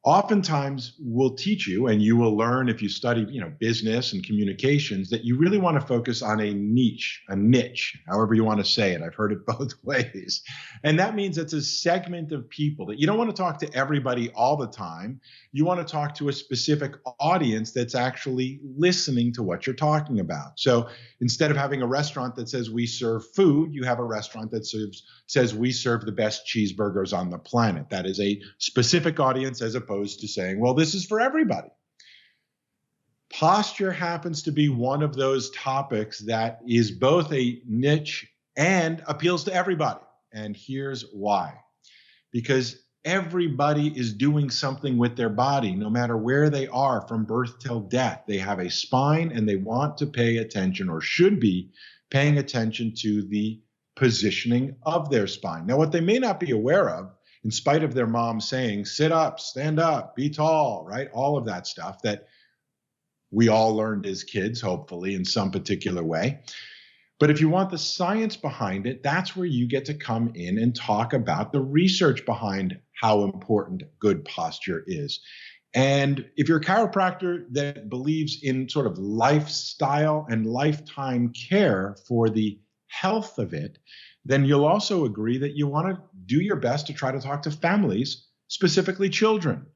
Oftentimes we'll teach you, and you will learn if you study, business and communications, that you really want to focus on a niche, however you want to say it. I've heard it both ways. And that means it's a segment of people that you don't want to talk to everybody all the time. You want to talk to a specific audience that's actually listening to what you're talking about. So instead of having a restaurant that says we serve food, you have a restaurant that says we serve the best cheeseburgers on the planet. That is a specific audience as opposed to saying, well, this is for everybody. Posture happens to be one of those topics that is both a niche and appeals to everybody. And here's why. Because everybody is doing something with their body, no matter where they are from birth till death. They have a spine and they want to pay attention, or should be paying attention to the positioning of their spine. Now, what they may not be aware of, in spite of their mom saying, sit up, stand up, be tall, right? All of that stuff that we all learned as kids, hopefully in some particular way. But if you want the science behind it, that's where you get to come in and talk about the research behind how important good posture is. And if you're a chiropractor that believes in sort of lifestyle and lifetime care for the health of it, then you'll also agree that you want to do your best to try to talk to families, specifically children.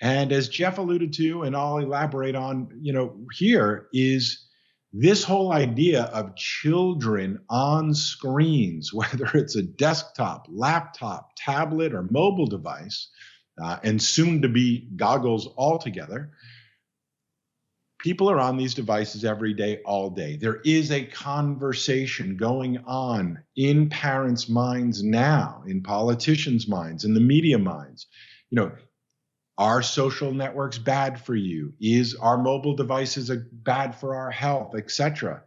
And as Jeff alluded to, and I'll elaborate on, here, is this whole idea of children on screens, whether it's a desktop, laptop, tablet, or mobile device, and soon to be goggles altogether. People are on these devices every day, all day. There is a conversation going on in parents' minds now, in politicians' minds, in the media minds. Are social networks bad for you? Are mobile devices bad for our health, etc.?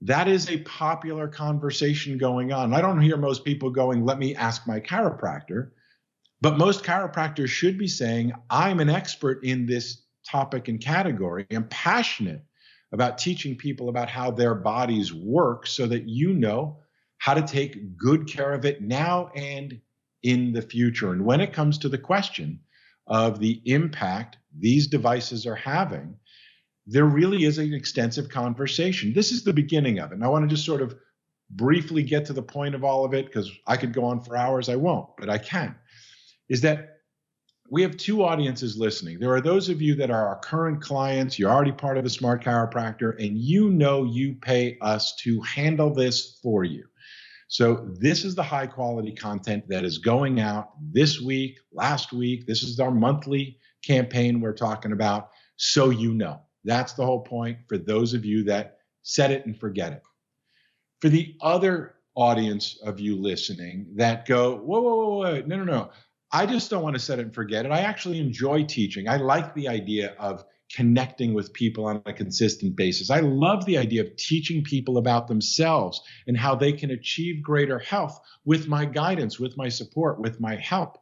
That is a popular conversation going on. I don't hear most people going, let me ask my chiropractor. But most chiropractors should be saying, I'm an expert in this topic and category. I'm passionate about teaching people about how their bodies work so that you know how to take good care of it now and in the future. And when it comes to the question of the impact these devices are having, there really is an extensive conversation. This is the beginning of it. And I want to just sort of briefly get to the point of all of it, because I could go on for hours. I won't, but I can. Is that we have two audiences listening. There are those of you that are our current clients. You're already part of the Smart Chiropractor, and you know you pay us to handle this for you. So this is the high quality content that is going out this week, last week. This is our monthly campaign we're talking about. So you know. That's the whole point for those of you that set it and forget it. For the other audience of you listening that go, whoa, no. I just don't want to set it and forget it. I actually enjoy teaching. I like the idea of connecting with people on a consistent basis. I love the idea of teaching people about themselves and how they can achieve greater health with my guidance, with my support, with my help.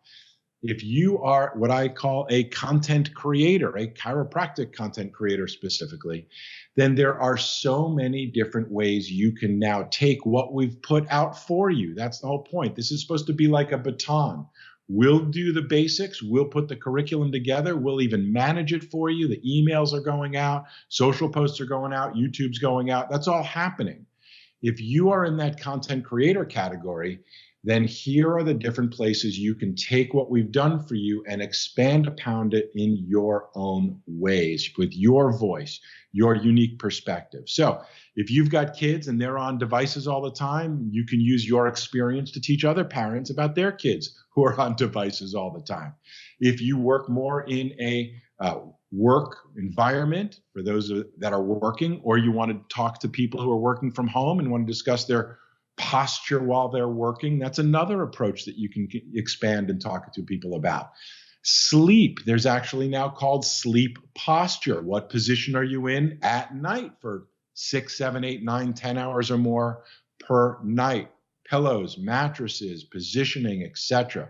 If you are what I call a content creator, a chiropractic content creator specifically, then there are so many different ways you can now take what we've put out for you. That's the whole point. This is supposed to be like a baton. We'll do the basics. We'll put the curriculum together. We'll even manage it for you. The emails are going out. Social posts are going out. YouTube's going out. That's all happening. If you are in that content creator category, then here are the different places you can take what we've done for you and expand upon it in your own ways, with your voice, your unique perspective. So if you've got kids and they're on devices all the time, you can use your experience to teach other parents about their kids who are on devices all the time. If you work more in a work environment for those that are working, or you want to talk to people who are working from home and want to discuss their posture while they're working, that's another approach that you can expand and talk to people about. Sleep, there's actually now called sleep posture. What position are you in at night for 6, 7, 8, 9, 10 hours or more per night? Pillows, mattresses, positioning, etc.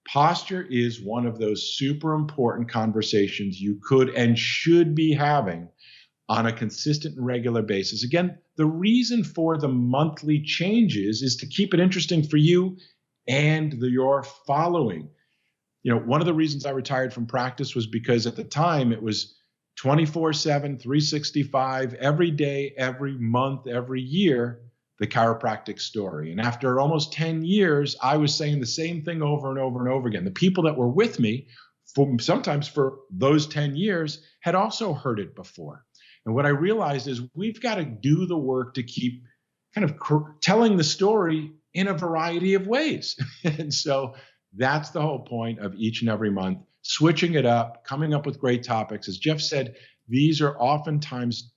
Posture is one of those super important conversations you could and should be having on a consistent and regular basis. Again, the reason for the monthly changes is to keep it interesting for you and your following. You know, one of the reasons I retired from practice was because at the time it was 24/7, 365, every day, every month, every year, the chiropractic story. And after almost 10 years, I was saying the same thing over and over and over again. The people that were with me, sometimes for those 10 years, had also heard it before. And what I realized is we've got to do the work to keep kind of telling the story in a variety of ways. And so that's the whole point of each and every month, switching it up, coming up with great topics. As Jeff said, these are oftentimes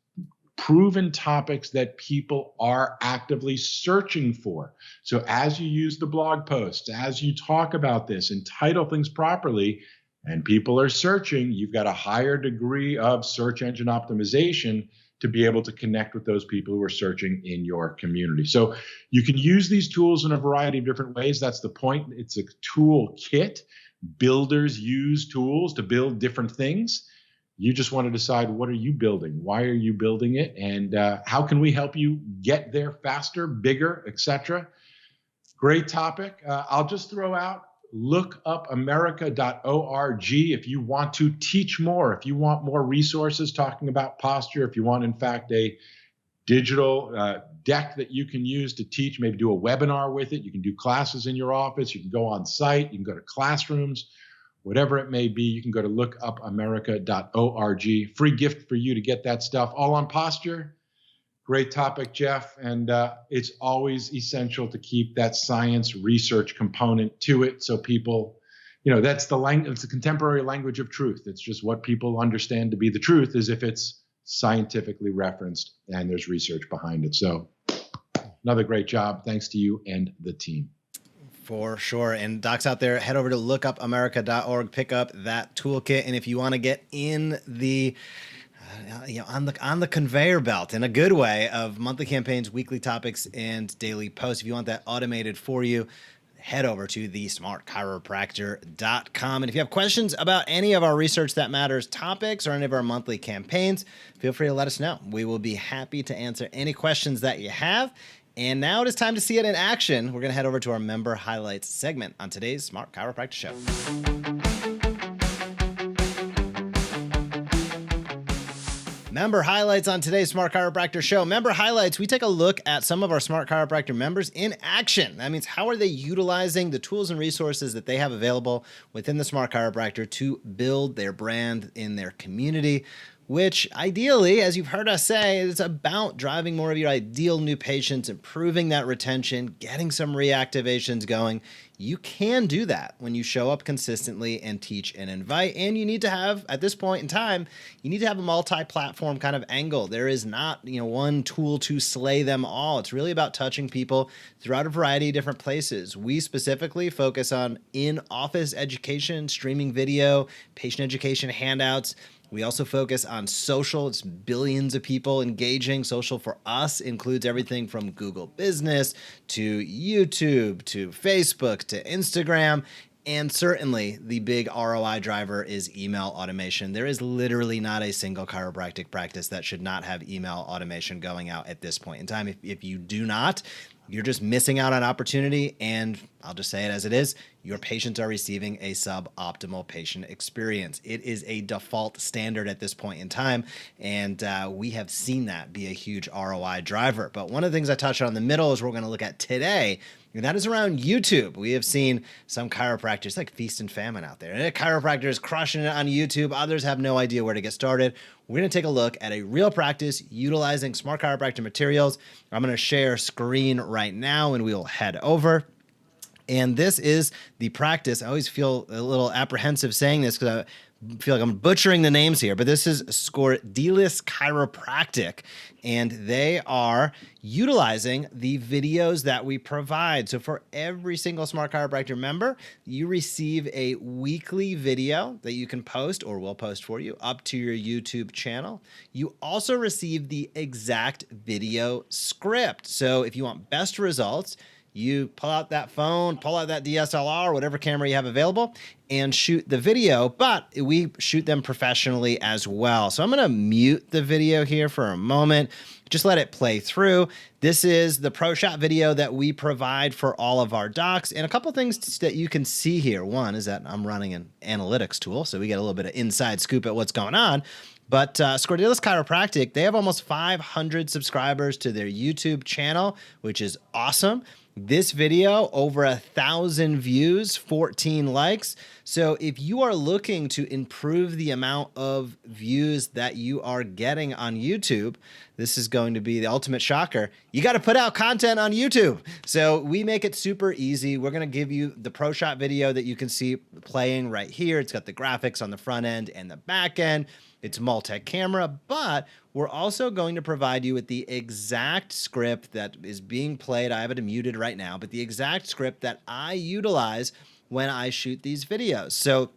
proven topics that people are actively searching for. So as you use the blog posts, as you talk about this and title things properly, and people are searching, you've got a higher degree of search engine optimization to be able to connect with those people who are searching in your community. So you can use these tools in a variety of different ways. That's the point. It's a tool kit. Builders use tools to build different things. You just want to decide, what are you building? Why are you building it? And how can we help you get there faster, bigger, etc.? Great topic. I'll just throw out, lookupamerica.org if you want to teach more, if you want more resources talking about posture, if you want, in fact, a digital deck that you can use to teach, maybe do a webinar with it. You can do classes in your office. You can go on site. You can go to classrooms, whatever it may be. You can go to lookupamerica.org. Free gift for you to get that stuff all on posture. Great topic, Jeff. And it's always essential to keep that science research component to it. So people, that's the language, it's the contemporary language of truth. It's just what people understand to be the truth is if it's scientifically referenced and there's research behind it. So another great job. Thanks to you and the team. For sure. And docs out there, head over to lookupamerica.org, pick up that toolkit. And if you want to get in the On the conveyor belt in a good way of monthly campaigns, weekly topics, and daily posts. If you want that automated for you, head over to thesmartchiropractor.com. And if you have questions about any of our Research That Matters topics or any of our monthly campaigns, feel free to let us know. We will be happy to answer any questions that you have. And now it is time to see it in action. We're going to head over to our member highlights segment on today's Smart Chiropractor Show. Member highlights on today's Smart Chiropractor Show. Member highlights, we take a look at some of our Smart Chiropractor members in action. That means how are they utilizing the tools and resources that they have available within the Smart Chiropractor to build their brand in their community, which ideally, as you've heard us say, is about driving more of your ideal new patients, improving that retention, getting some reactivations going. You can do that when you show up consistently and teach and invite. And you need to have, at this point in time, you need to have a multi-platform kind of angle. There is not, one tool to slay them all. It's really about touching people throughout a variety of different places. We specifically focus on in-office education, streaming video, patient education handouts. We also focus on social. It's billions of people engaging. Social for us includes everything from Google Business to YouTube to Facebook to Instagram. And certainly the big ROI driver is email automation. There is literally not a single chiropractic practice that should not have email automation going out at this point in time. If you do not, you're just missing out on opportunity. And I'll just say it as it is. Your patients are receiving a suboptimal patient experience. It is a default standard at this point in time. And we have seen that be a huge ROI driver. But one of the things I touched on in the middle is what we're going to look at today. And that is around YouTube. We have seen some chiropractors like feast and famine out there. And a chiropractor is crushing it on YouTube. Others have no idea where to get started. We're going to take a look at a real practice utilizing Smart Chiropractor materials. I'm going to share screen right now and we'll head over. And this is the practice. I always feel a little apprehensive saying this because I feel like I'm butchering the names here, but this is Scordilis Chiropractic, and they are utilizing the videos that we provide. So for every single Smart Chiropractor member, you receive a weekly video that you can post or will post for you up to your YouTube channel. You also receive the exact video script. So if you want best results, you pull out that phone, pull out that DSLR, whatever camera you have available, and shoot the video, but we shoot them professionally as well. So I'm going to mute the video here for a moment. Just let it play through. This is the Pro Shot video that we provide for all of our docs. And a couple things that you can see here. One is that I'm running an analytics tool, so we get a little bit of inside scoop at what's going on. But Scordilis Chiropractic, they have almost 500 subscribers to their YouTube channel, which is awesome. This video, over 1,000 views, 14 likes. So if you are looking to improve the amount of views that you are getting on YouTube, this is going to be the ultimate shocker. You got to put out content on YouTube. So we make it super easy. We're going to give you the Pro Shot video that you can see playing right here. It's got the graphics on the front end and the back end. It's multi-camera, but we're also going to provide you with the exact script that is being played. I have it muted right now, but the exact script that I utilize when I shoot these videos. So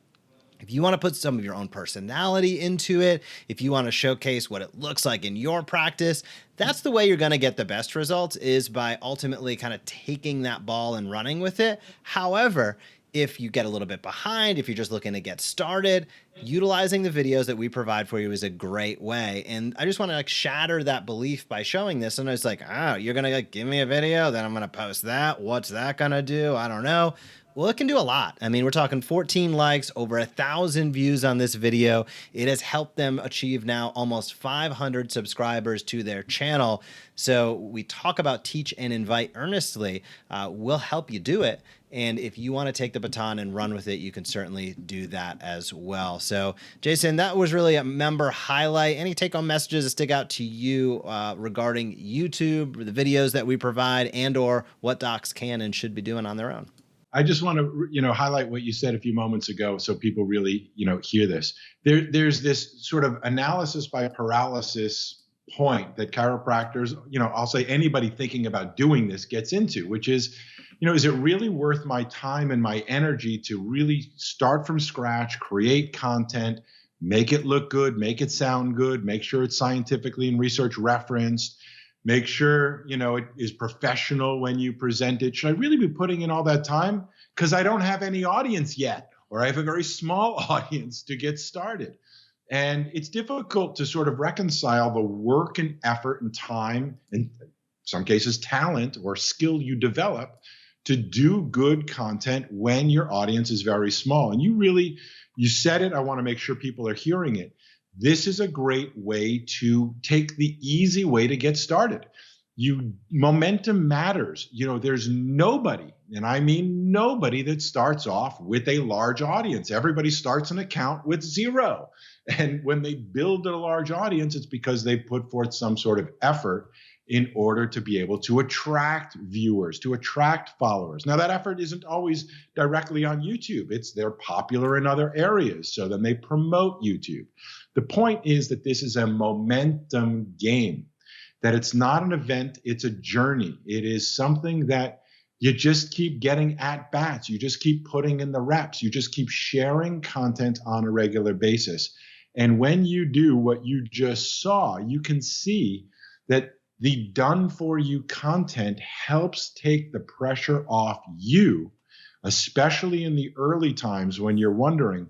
if you want to put some of your own personality into it, if you want to showcase what it looks like in your practice, that's the way you're going to get the best results, is by ultimately kind of taking that ball and running with it. However, if you get a little bit behind, if you're just looking to get started, utilizing the videos that we provide for you is a great way. And I just want to shatter that belief by showing this. And I was like, oh, you're going to give me a video, then I'm going to post that. What's that going to do? I don't know. Well, it can do a lot. I mean, we're talking 14 likes, over 1,000 views on this video. It has helped them achieve now almost 500 subscribers to their channel. So we talk about teach and invite earnestly. We'll help you do it. And if you want to take the baton and run with it, you can certainly do that as well. So, Jason, that was really a member highlight. Any take-home messages that stick out to you regarding YouTube, the videos that we provide, and or what docs can and should be doing on their own? I just want to, highlight what you said a few moments ago, so people really, hear this. There's this sort of analysis by paralysis point that chiropractors, I'll say anybody thinking about doing this gets into, which is, is it really worth my time and my energy to really start from scratch, create content, Make it look good, make it sound good, make sure it's scientifically and research referenced, make sure, it is professional when you present it. Should I really be putting in all that time? Because I don't have any audience yet, or I have a very small audience to get started. And it's difficult to sort of reconcile the work and effort and time, and in some cases talent or skill you develop to do good content when your audience is very small. And you said it, I want to make sure people are hearing it. This is a great way to take the easy way to get started. Momentum matters. There's nobody, and I mean nobody, that starts off with a large audience. Everybody starts an account with 0. And when they build a large audience, it's because they put forth some sort of effort in order to be able to attract viewers, to attract followers. Now, that effort isn't always directly on YouTube. They're popular in other areas, so then they promote YouTube. The point is that this is a momentum game, that it's not an event, it's a journey. It is something that you just keep getting at bats. You just keep putting in the reps. You just keep sharing content on a regular basis. And when you do what you just saw, you can see that the done for you content helps take the pressure off you, especially in the early times when you're wondering,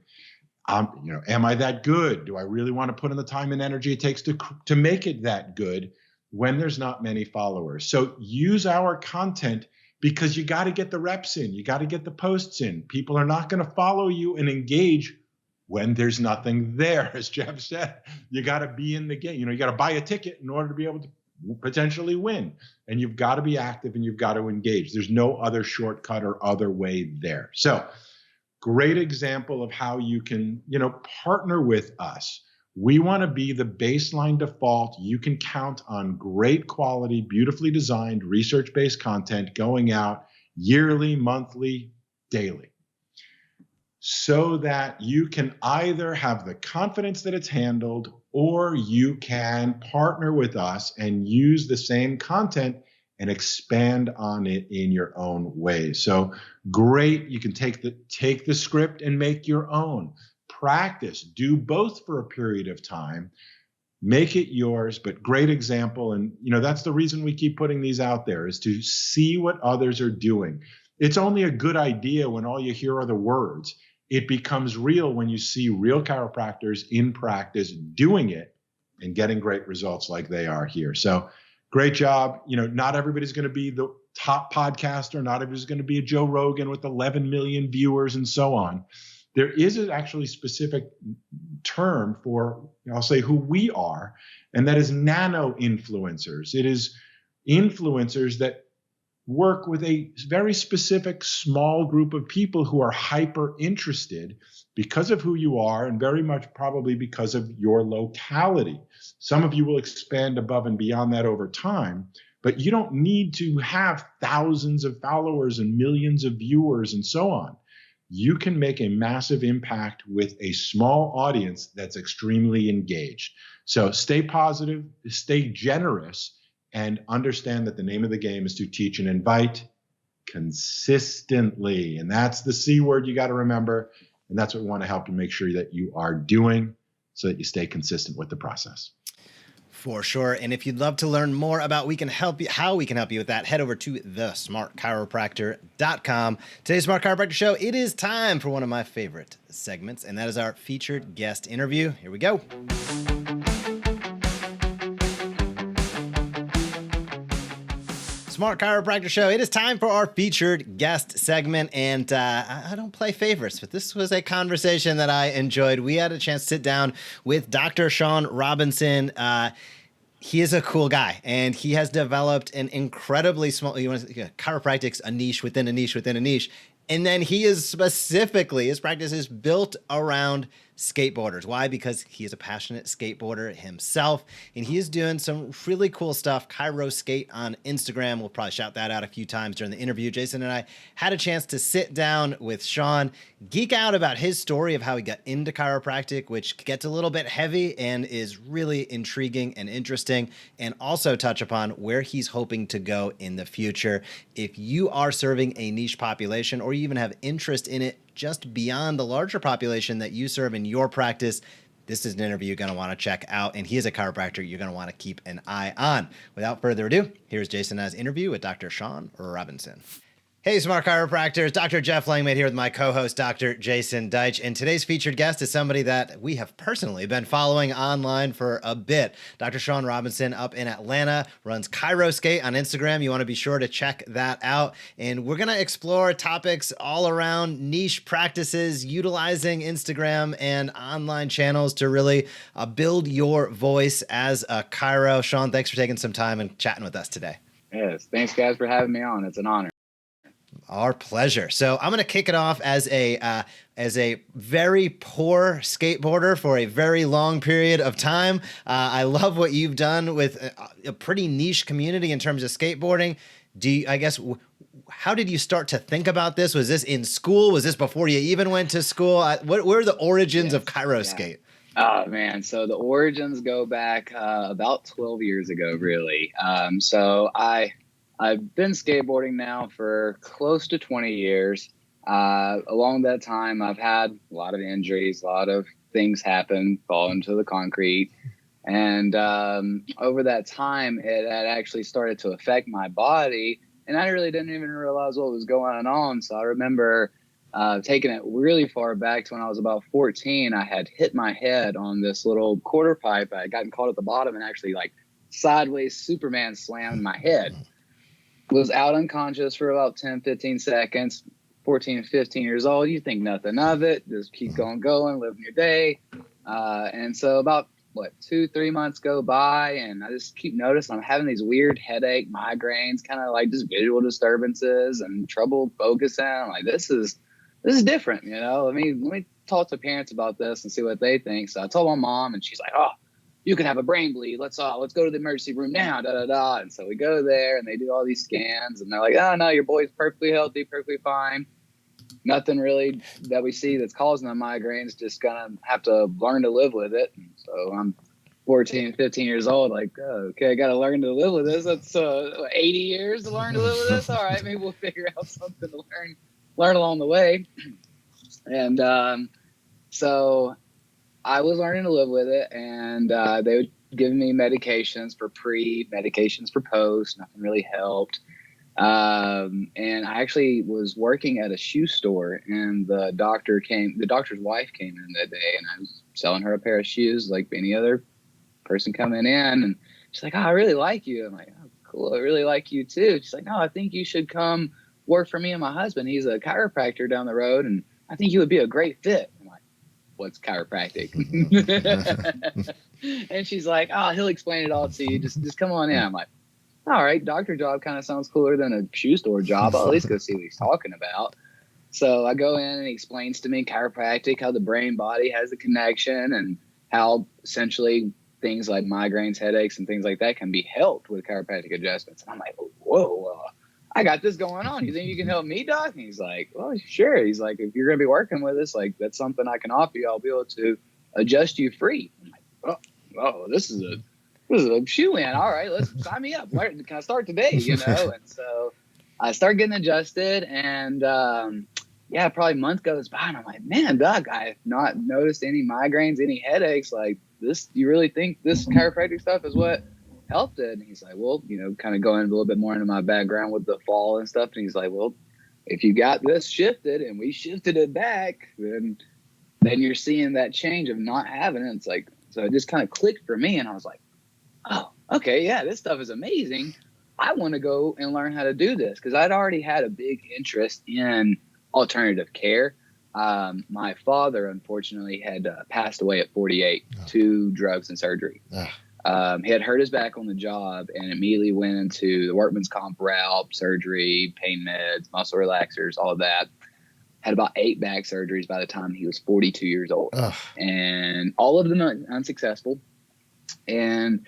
am I that good? Do I really want to put in the time and energy it takes to make it that good when there's not many followers? So use our content, because you got to get the reps in. You got to get the posts in. People are not going to follow you and engage when there's nothing there. As Jeff said, you got to be in the game. You got to buy a ticket in order to be able to potentially win. And you've got to be active and you've got to engage. There's no other shortcut or other way there. So great example of how you can, partner with us. We want to be the baseline default. You can count on great quality, beautifully designed, research-based content going out yearly, monthly, daily, so that you can either have the confidence that it's handled, or you can partner with us and use the same content and expand on it in your own way. So great. You can take the script and make your own. Practice, do both for a period of time, make it yours, but great example. And, that's the reason we keep putting these out there, is to see what others are doing. It's only a good idea when all you hear are the words. It becomes real when you see real chiropractors in practice doing it and getting great results like they are here. So great job. Not everybody's going to be the top podcaster. Not everybody's going to be a Joe Rogan with 11 million viewers and so on. There is an actually specific term for, I'll say, who we are, and that is nano influencers. It is influencers that work with a very specific small group of people who are hyper interested because of who you are, and very much probably because of your locality. Some of you will expand above and beyond that over time, but you don't need to have thousands of followers and millions of viewers and so on. You can make a massive impact with a small audience that's extremely engaged. So stay positive, stay generous, and understand that the name of the game is to teach and invite consistently. And that's the C word you got to remember. And that's what we want to help you make sure that you are doing, so that you stay consistent with the process. For sure. And if you'd love to learn more about how we can help you with that, head over to thesmartchiropractor.com. Today's Smart Chiropractor Show, it is time for one of my favorite segments, and that is our featured guest interview. Here we go. Smart Chiropractor Show. It is time for our featured guest segment, and I don't play favorites, but this was a conversation that I enjoyed. We had a chance to sit down with Dr. Shawn Robinson. He is a cool guy, and he has developed an incredibly small, chiropractic's a niche within a niche within a niche. And then his practice is built around skateboarders. Why? Because he is a passionate skateboarder himself, and he is doing some really cool stuff. Chiro Skate on Instagram. We'll probably shout that out a few times during the interview. Jason and I had a chance to sit down with Shawn, geek out about his story of how he got into chiropractic, which gets a little bit heavy and is really intriguing and interesting, and also touch upon where he's hoping to go in the future. If you are serving a niche population, or you even have interest in it just beyond the larger population that you serve in your practice, This is an interview you're going to want to check out, and he is a chiropractor you're going to want to keep an eye on. Without further ado, here's Jason and I's interview with Dr. Shawn Robinson. Hey, Smart Chiropractors. Dr. Jeff Langmaid here with my co-host, Dr. Jason Deitch. And today's featured guest is somebody that we have personally been following online for a bit. Dr. Shawn Robinson up in Atlanta runs ChiroSkate on Instagram. You want to be sure to check that out. And we're going to explore topics all around niche practices, utilizing Instagram and online channels to really build your voice as a chiro. Shawn, thanks for taking some time and chatting with us today. Yes, thanks guys for having me on. It's an honor. Our pleasure. So I'm going to kick it off as a very poor skateboarder for a very long period of time. I love what you've done with a pretty niche community in terms of skateboarding. How did you start to think about this? Was this in school? Was this before you even went to school? What were the origins of ChiroSkate? Oh man, so the origins go back about 12 years ago, really. So I've been skateboarding now for close to 20 years. Along that time, I've had a lot of injuries, a lot of things happen, fall into the concrete. And over that time, it had actually started to affect my body. And I really didn't even realize what was going on. So I remember taking it really far back to when I was about 14. I had hit my head on this little quarter pipe. I had gotten caught at the bottom and actually like sideways Superman slammed my head. Was out unconscious for about 10, 15 seconds, 14, 15 years old. You think nothing of it. Just keep going, living your day. And so about, 2-3 months go by, and I just keep noticing I'm having these weird headache, migraines, kind of like just visual disturbances and trouble focusing. I'm like, this is different, Let me talk to parents about this and see what they think. So I told my mom, and she's like, oh, you could have a brain bleed. Let's go to the emergency room now. And so we go there and they do all these scans and they're like, oh no, your boy's perfectly healthy, perfectly fine. Nothing really that we see that's causing the migraines. Just gonna have to learn to live with it. So I'm 14, 15 years old. Like, oh, okay, I got to learn to live with this. That's 80 years to learn to live with this. All right, maybe we'll figure out something to learn along the way. And so I was learning to live with it, and they would give me medications for pre, medications for post. Nothing really helped. And I actually was working at a shoe store, and the doctor's wife came in that day, and I was selling her a pair of shoes like any other person coming in. And she's like, oh, I really like you. I'm like, oh, cool. I really like you too. She's like, no, I think you should come work for me and my husband. He's a chiropractor down the road, and I think you would be a great fit. I'm like, what's chiropractic? And she's like, oh, he'll explain it all to you. Just come on in. I'm like, all right, doctor job kind of sounds cooler than a shoe store job. I'll at least go see what he's talking about. So I go in and he explains to me chiropractic, how the brain body has a connection, and how essentially things like migraines, headaches, and things like that can be helped with chiropractic adjustments. And I'm like, whoa, I got this going on. You think you can help me, doc? And he's like, well, sure. He's like, if you're going to be working with us, like that's something I can offer you. I'll be able to adjust you free. I'm like, oh, this is a shoe in. All right, let's sign me up. Where can I start today? And so I start getting adjusted, and probably a month goes by, and I'm like, man, doc, I've not noticed any migraines, any headaches. Like this, you really think this chiropractic stuff is what helped it? And he's like, well, kind of going a little bit more into my background with the fall and stuff. And he's like, well, if you got this shifted and we shifted it back, then you're seeing that change of not having it. It's like, so it just kind of clicked for me, and I was like, oh, okay, yeah, this stuff is amazing. I want to go and learn how to do this, because I'd already had a big interest in alternative care. My father, unfortunately, had passed away at 48 to drugs and surgery. He had hurt his back on the job and immediately went into the workman's comp route, surgery, pain meds, muscle relaxers, all of that. Had about 8 back surgeries by the time he was 42 years old. And all of them unsuccessful. And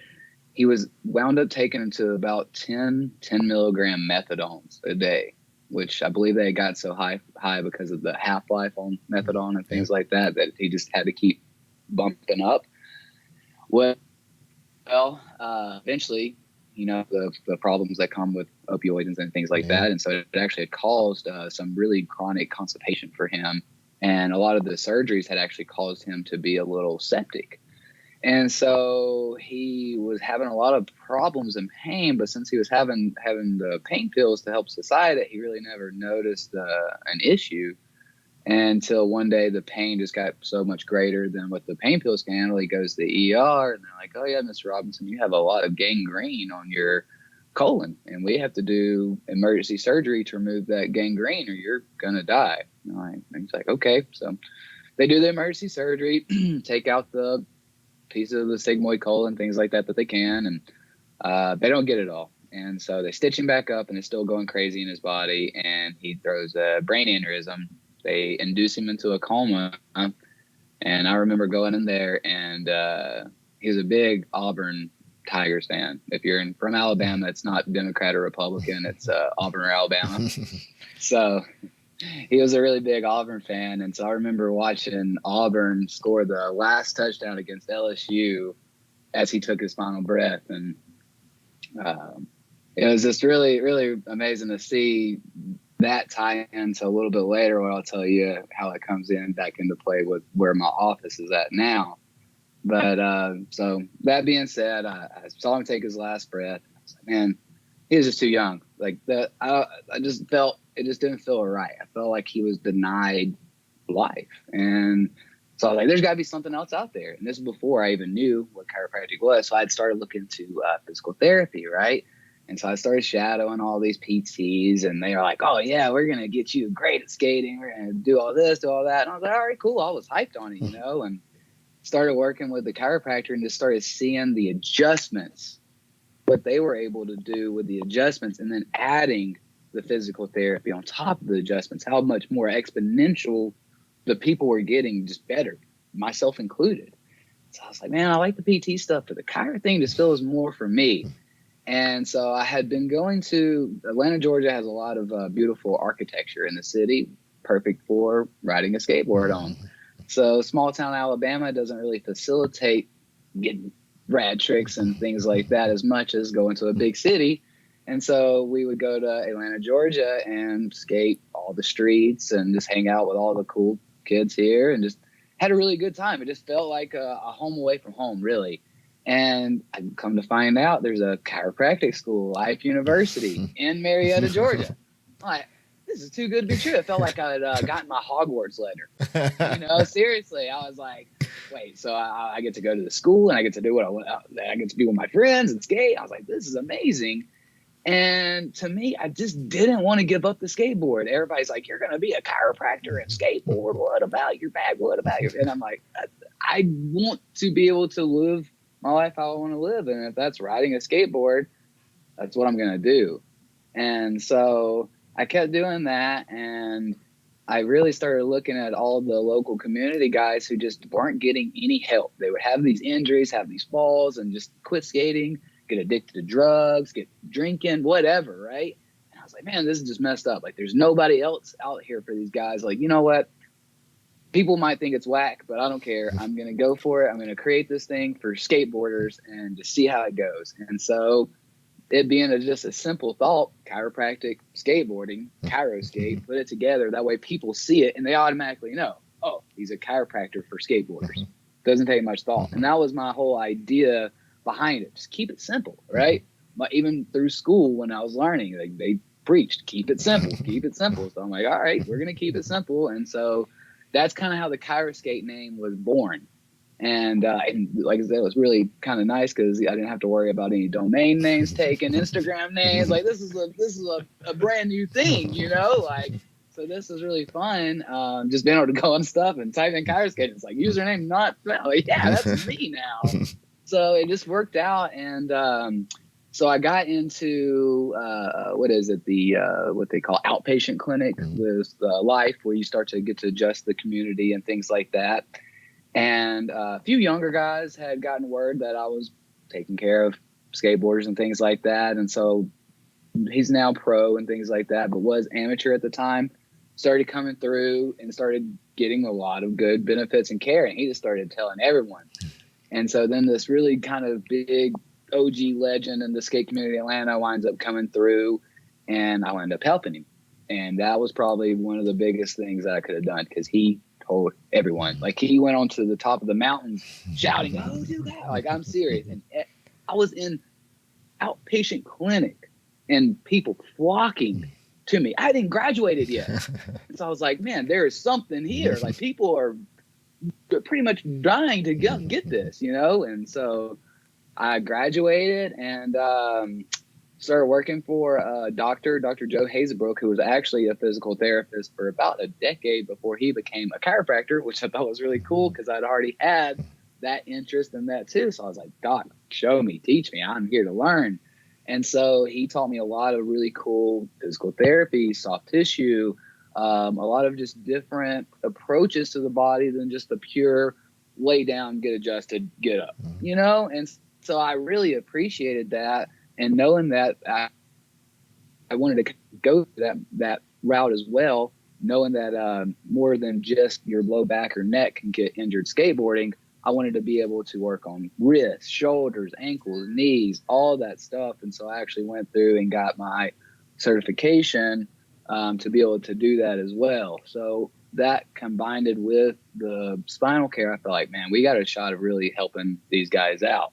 he was wound up taking into about 10 milligram methadones a day, which I believe they got so high because of the half-life on methadone and things like that he just had to keep bumping up. Well, eventually, the problems that come with opioids and things like that. And so it actually had caused some really chronic constipation for him. And a lot of the surgeries had actually caused him to be a little septic. And so he was having a lot of problems and pain, but since he was having the pain pills to help subside it, he really never noticed an issue until one day the pain just got so much greater than what the pain pills can handle. He goes to the ER and they're like, "Oh yeah, Mr. Robinson, you have a lot of gangrene on your colon, and we have to do emergency surgery to remove that gangrene or you're going to die." And he's like, "Okay." So they do the emergency surgery, take out the piece of the sigmoid colon, things like that they can, and they don't get it all. And so they stitch him back up, and it's still going crazy in his body, and he throws a brain aneurysm. They induce him into a coma, and I remember going in there, and he was a big Auburn Tigers fan. If you're from Alabama, it's not Democrat or Republican, it's Auburn or Alabama. So he was a really big Auburn fan, and so I remember watching Auburn score the last touchdown against LSU as he took his final breath, and it was just really, really amazing to see that tie into a little bit later what I'll tell you how it comes in back into play with where my office is at now. But so that being said, I saw him take his last breath. I was like, man, he was just too young. Like that, I just felt it just didn't feel right. I felt like he was denied life, and so I was like, there's got to be something else out there. And this is before I even knew what chiropractic was. So I'd started looking into physical therapy, right? And so I started shadowing all these PTs, and they were like, "Oh yeah, we're gonna get you great at skating. We're gonna do all this, do all that." And I was like, "All right, cool." I was hyped on it, and started working with the chiropractor and just started seeing the adjustments, what they were able to do with the adjustments, and then adding the physical therapy on top of the adjustments, how much more exponential the people were getting, just better, myself included. So I was like, man, I like the PT stuff, but the chiro thing just feels more for me. And so I had been going to Atlanta, Georgia has a lot of beautiful architecture in the city, perfect for riding a skateboard on. So small town Alabama doesn't really facilitate getting rad tricks and things like that as much as going to a big city. And so we would go to Atlanta, Georgia and skate all the streets and just hang out with all the cool kids here and just had a really good time. It just felt like a home away from home, really. And I come to find out there's a chiropractic school, Life University in Marietta, Georgia. I'm like, this is too good to be true. It felt like I had gotten my Hogwarts letter. Seriously. I was like, wait, so I get to go to the school and I get to do what I get to do with my friends and skate. I was like, this is amazing. And to me, I just didn't want to give up the skateboard. Everybody's like, you're going to be a chiropractor and skateboard. What about your back? What about your... And I'm like, I want to be able to live my life how I want to live. And if that's riding a skateboard, that's what I'm going to do. And so I kept doing that. And I really started looking at all the local community guys who just weren't getting any help. They would have these injuries, have these falls, and just quit skating, get addicted to drugs, get drinking, whatever, right? And I was like, man, this is just messed up. Like, there's nobody else out here for these guys. Like, you know what? People might think it's whack, but I don't care. I'm going to go for it. I'm going to create this thing for skateboarders and just see how it goes. And so it being just a simple thought, chiropractic, skateboarding, chiro skate, put it together. That way people see it and they automatically know, oh, he's a chiropractor for skateboarders. Doesn't take much thought. And that was my whole idea behind it. Just keep it simple, right? But even through school when I was learning, like they preached, keep it simple, keep it simple. So I'm like, all right, we're going to keep it simple. And so that's kind of how the Chiroskate name was born. And like I said, it was really kind of nice because I didn't have to worry about any domain names taken, Instagram names. Like this is a brand new thing, like, so this is really fun. Just being able to go on stuff and type in Chiroskate. It's like username not, like, yeah, that's me now. So it just worked out. And so I got into what they call outpatient clinic with Life, where you start to get to adjust the community and things like that. And a few younger guys had gotten word that I was taking care of skateboarders and things like that. And so he's now pro and things like that, but was amateur at the time, started coming through and started getting a lot of good benefits and care. And he just started telling everyone. And so then this really kind of big OG legend in the skate community in Atlanta winds up coming through, and I'll end up helping him. And that was probably one of the biggest things that I could have done, because he told everyone. Like, he went onto the top of the mountains shouting, "Oh, do that!" Like, I'm serious. And I was in outpatient clinic and people flocking to me. I hadn't graduated yet. So I was like, man, there is something here. Like, people are pretty much dying to get this, you know? And so I graduated and started working for Dr. Joe Hazebrook, who was actually a physical therapist for about a decade before he became a chiropractor, which I thought was really cool because I'd already had that interest in that too. So I was like, "Doc, show me, teach me. I'm here to learn." And so he taught me a lot of really cool physical therapy, soft tissue, a lot of just different approaches to the body than just the pure lay down, get adjusted, get up, you know? And so I really appreciated that. And knowing that I wanted to go that route as well, knowing that more than just your low back or neck can get injured skateboarding, I wanted to be able to work on wrists, shoulders, ankles, knees, all that stuff. And so I actually went through and got my certification to be able to do that as well. So that combined with the spinal care, I felt like, man, we got a shot of really helping these guys out.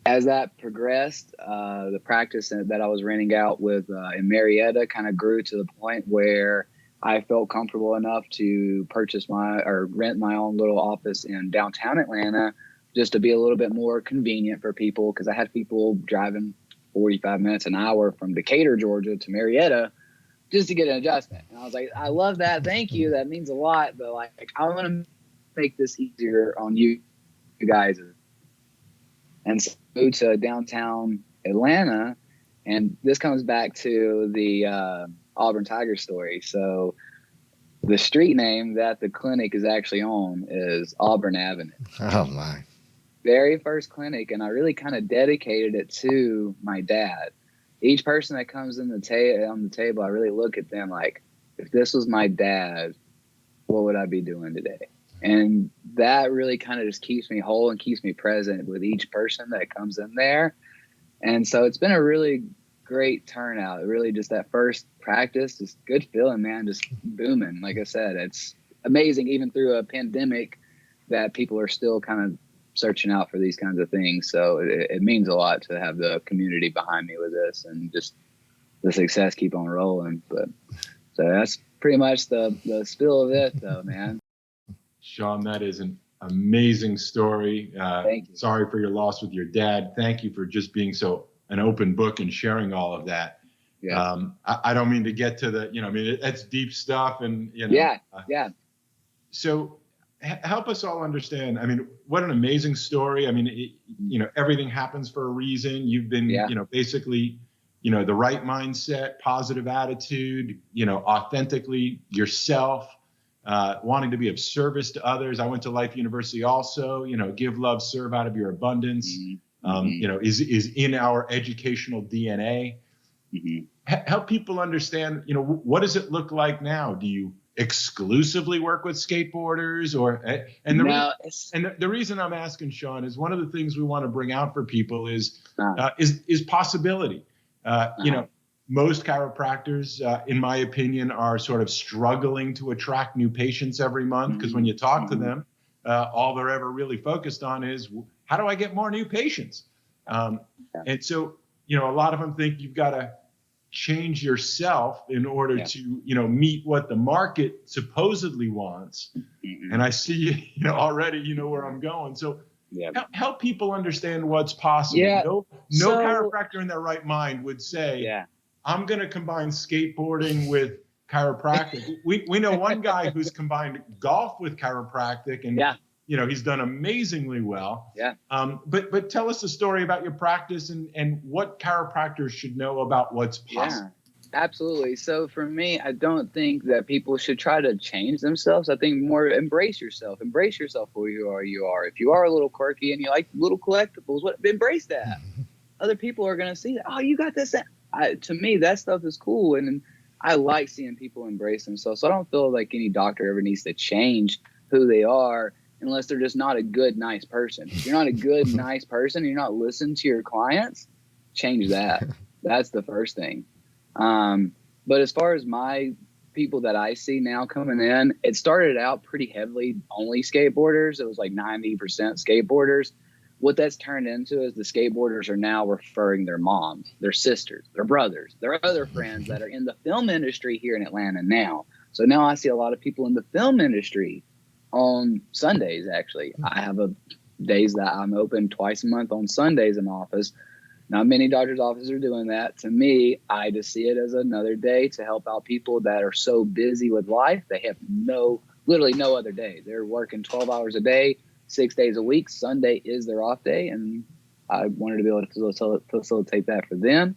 As that progressed, the practice that I was renting out with in Marietta kind of grew to the point where I felt comfortable enough to rent my own little office in downtown Atlanta, just to be a little bit more convenient for people, because I had people driving 45 minutes an hour from Decatur, Georgia to Marietta just to get an adjustment. And I was like, I love that. Thank you. That means a lot. But like, I want to make this easier on you guys. And so I moved to downtown Atlanta, and this comes back to the Auburn Tiger story. So the street name that the clinic is actually on is Auburn Avenue. Oh my. Very first clinic, and I really kind of dedicated it to my dad. Each person that comes in on the table, I really look at them like, if this was my dad, what would I be doing today? And that really kind of just keeps me whole and keeps me present with each person that comes in there. And so it's been a really great turnout. Really, just that first practice, just good feeling, man, just booming. Like I said, it's amazing, even through a pandemic, that people are still kind of searching out for these kinds of things. So it means a lot to have the community behind me with this, and just the success keep on rolling. But so that's pretty much the spill of it, though, man. Shawn, that is an amazing story. Thank you. Sorry for your loss with your dad. Thank you for just being so an open book and sharing all of that. Yeah. I don't mean to get to the, that's deep stuff, and Yeah. So help us all understand. I mean, what an amazing story. I mean, everything happens for a reason. You've been, basically, the right mindset, positive attitude, authentically yourself, wanting to be of service to others. I went to Life University also, give love, serve out of your abundance, is in our educational DNA. Mm-hmm. Help people understand, what does it look like now? Do you exclusively work with skateboarders, the reason I'm asking, Shawn, is one of the things we want to bring out for people is possibility. Most chiropractors, in my opinion, are sort of struggling to attract new patients every month, because when you talk to them, all they're ever really focused on is, how do I get more new patients? And so, a lot of them think you've got to change yourself in order to, meet what the market supposedly wants. And I see, already, where I'm going. So help people understand what's possible. No chiropractor in their right mind would say, I'm going to combine skateboarding with chiropractic. We know one guy who's combined golf with chiropractic, and he's done amazingly well. But tell us the story about your practice and what chiropractors should know about what's possible. Absolutely. So for me, I don't think that people should try to change themselves. I think more embrace yourself for who you are. If you are a little quirky and you like little collectibles, embrace that. Other people are going to see that. Oh, you got this. To me, that stuff is cool. And I like seeing people embrace themselves. So I don't feel like any doctor ever needs to change who they are, unless they're just not a good, nice person. If you're not a good, nice person, you're not listening to your clients, change that. That's the first thing. But as far as my people that I see now coming in, it started out pretty heavily only skateboarders. It was like 90% skateboarders. What that's turned into is the skateboarders are now referring their moms, their sisters, their brothers, their other friends that are in the film industry here in Atlanta now. So now I see a lot of people in the film industry on Sundays. Actually, I have days that I'm open twice a month on Sundays in office. Not many doctors' offices are doing that. To me, I just see it as another day to help out people that are so busy with life. They have literally no other day. They're working 12 hours a day, 6 days a week. Sunday is their off day. And I wanted to be able to facilitate that for them.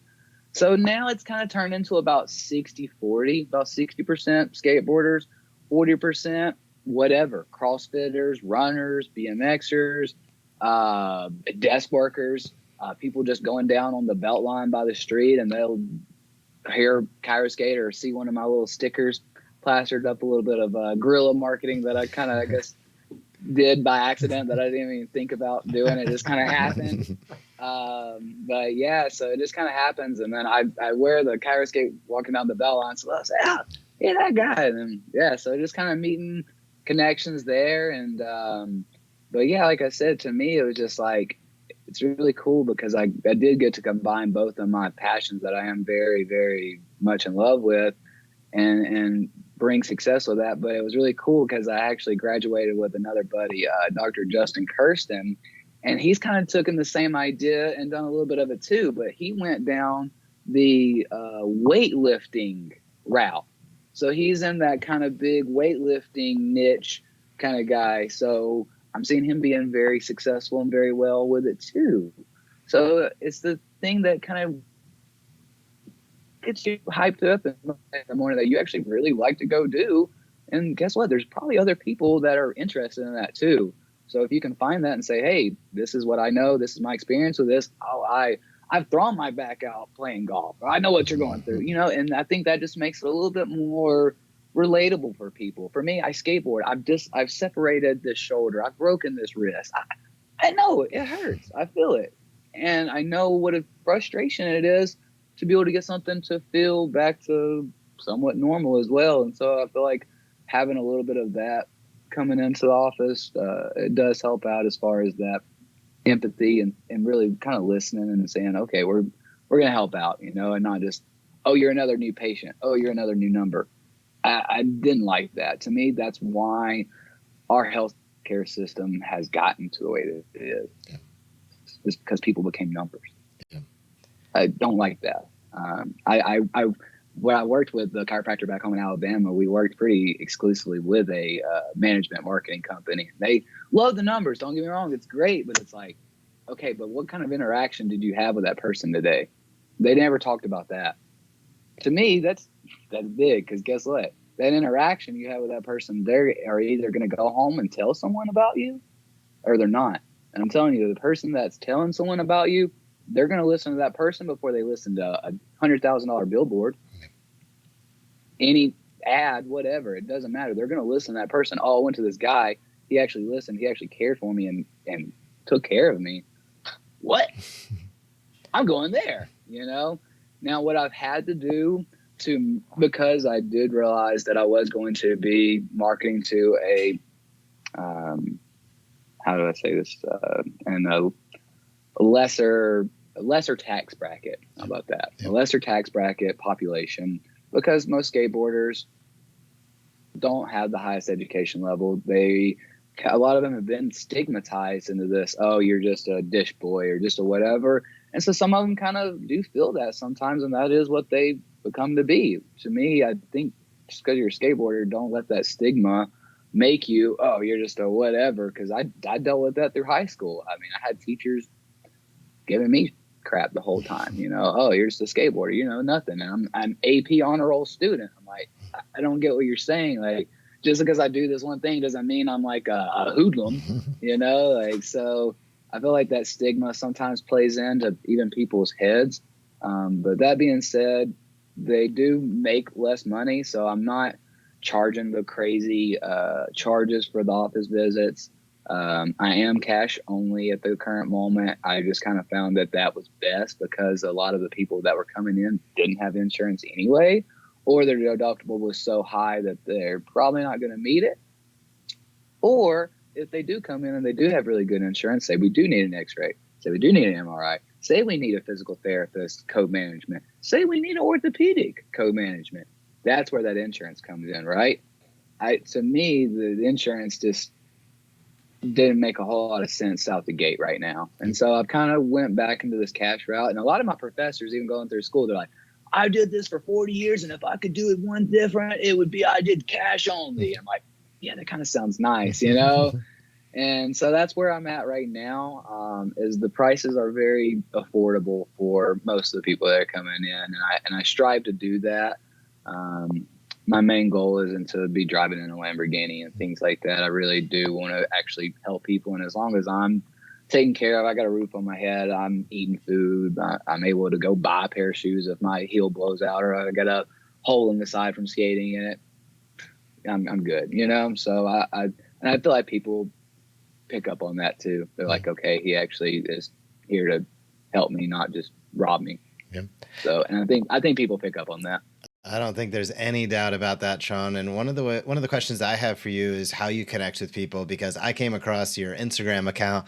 So now it's kind of turned into about 60-40, about 60% skateboarders, 40% whatever, CrossFitters, runners, BMXers, desk workers, people just going down on the belt line by the street and they'll hear Chiroskate or see one of my little stickers plastered up, a little bit of guerrilla marketing that I kind of, I guess, did by accident that I didn't even think about doing. It just kind of happened. But yeah, so it just kind of happens. And then I wear the Chiroskate walking down the belt line. So I say, yeah, that guy. And then, yeah, so just kind of meeting connections there. And, but yeah, like I said, to me, it was just like, it's really cool because I did get to combine both of my passions that I am very, very much in love with and bring success with that. But it was really cool because I actually graduated with another buddy, Dr. Justin Kirsten, and he's kind of taken the same idea and done a little bit of it too, but he went down the weightlifting route. So he's in that kind of big weightlifting niche kind of guy. So I'm seeing him being very successful and very well with it too. So it's the thing that kind of gets you hyped up in the morning that you actually really like to go do. And guess what? There's probably other people that are interested in that too. So if you can find that and say, hey, this is what I know, this is my experience with this. I've thrown my back out playing golf. I know what you're going through, and I think that just makes it a little bit more relatable for people. For me, I skateboard. I've separated this shoulder. I've broken this wrist. I know it hurts. I feel it. And I know what a frustration it is to be able to get something to feel back to somewhat normal as well. And so I feel like having a little bit of that coming into the office, it does help out as far as that empathy and really kind of listening and saying, okay, we're going to help out, and not just, oh, you're another new patient. Oh, you're another new number. I didn't like that. To me, that's why our healthcare system has gotten to the way that it is. Yeah. Just because people became numbers. Yeah. I don't like that. When I worked with the chiropractor back home in Alabama, we worked pretty exclusively with a management marketing company. They love the numbers. Don't get me wrong. It's great, but it's like, okay, but what kind of interaction did you have with that person today? They never talked about that. To me, that's big because guess what? That interaction you have with that person, they are either going to go home and tell someone about you or they're not. And I'm telling you, the person that's telling someone about you, they're going to listen to that person before they listen to a $100,000 billboard, any ad, whatever. It doesn't matter. They're going to listen to that person. Oh, I went to this guy. He actually listened. He actually cared for me and took care of me. What? I'm going there, Now, what I've had to do because I did realize that I was going to be marketing to a, how do I say this? And a lesser tax bracket. How about that? Yep. A lesser tax bracket population, because most skateboarders don't have the highest education level. A lot of them have been stigmatized into this. Oh, you're just a dish boy or just a whatever. And so some of them kind of do feel that sometimes, and that is what they become to be. To me, I think just because you're a skateboarder, don't let that stigma make you, oh, you're just a whatever. Because I dealt with that through high school. I mean, I had teachers giving me crap the whole time, oh, you're just a skateboarder, nothing. And I'm AP honor roll student. I'm like, I don't get what you're saying. Like, just because I do this one thing doesn't mean I'm like a hoodlum, so I feel like that stigma sometimes plays into even people's heads. But that being said, they do make less money. So I'm not charging the crazy charges for the office visits. I am cash only at the current moment. I just kind of found that was best because a lot of the people that were coming in didn't have insurance anyway, or their deductible was so high that they're probably not going to meet it. Or if they do come in and they do have really good insurance, say we do need an x-ray, say we do need an MRI, say we need a physical therapist co-management, say we need an orthopedic co-management, that's where that insurance comes in, right? To me, the insurance just didn't make a whole lot of sense out the gate right now. And so I've kind of went back into this cash route. And a lot of my professors, even going through school, they're like, I did this for 40 years. And if I could do it one different, it would be, I did cash only. I'm like, yeah, that kind of sounds nice, you know? And so that's where I'm at right now, is the prices are very affordable for most of the people that are coming in. And I strive to do that. My main goal isn't to be driving in a Lamborghini and things like that. I really do want to actually help people. And as long as I'm taken care of, I got a roof on my head, I'm eating food, I'm able to go buy a pair of shoes if my heel blows out or I got a hole in the side from skating in it, I'm good, you know? So I feel like people pick up on that too. They're like, okay, he actually is here to help me, not just rob me. Yeah. So, and I think people pick up on that. I don't think there's any doubt about that, Shawn. And one of the questions I have for you is how you connect with people, because I came across your Instagram account.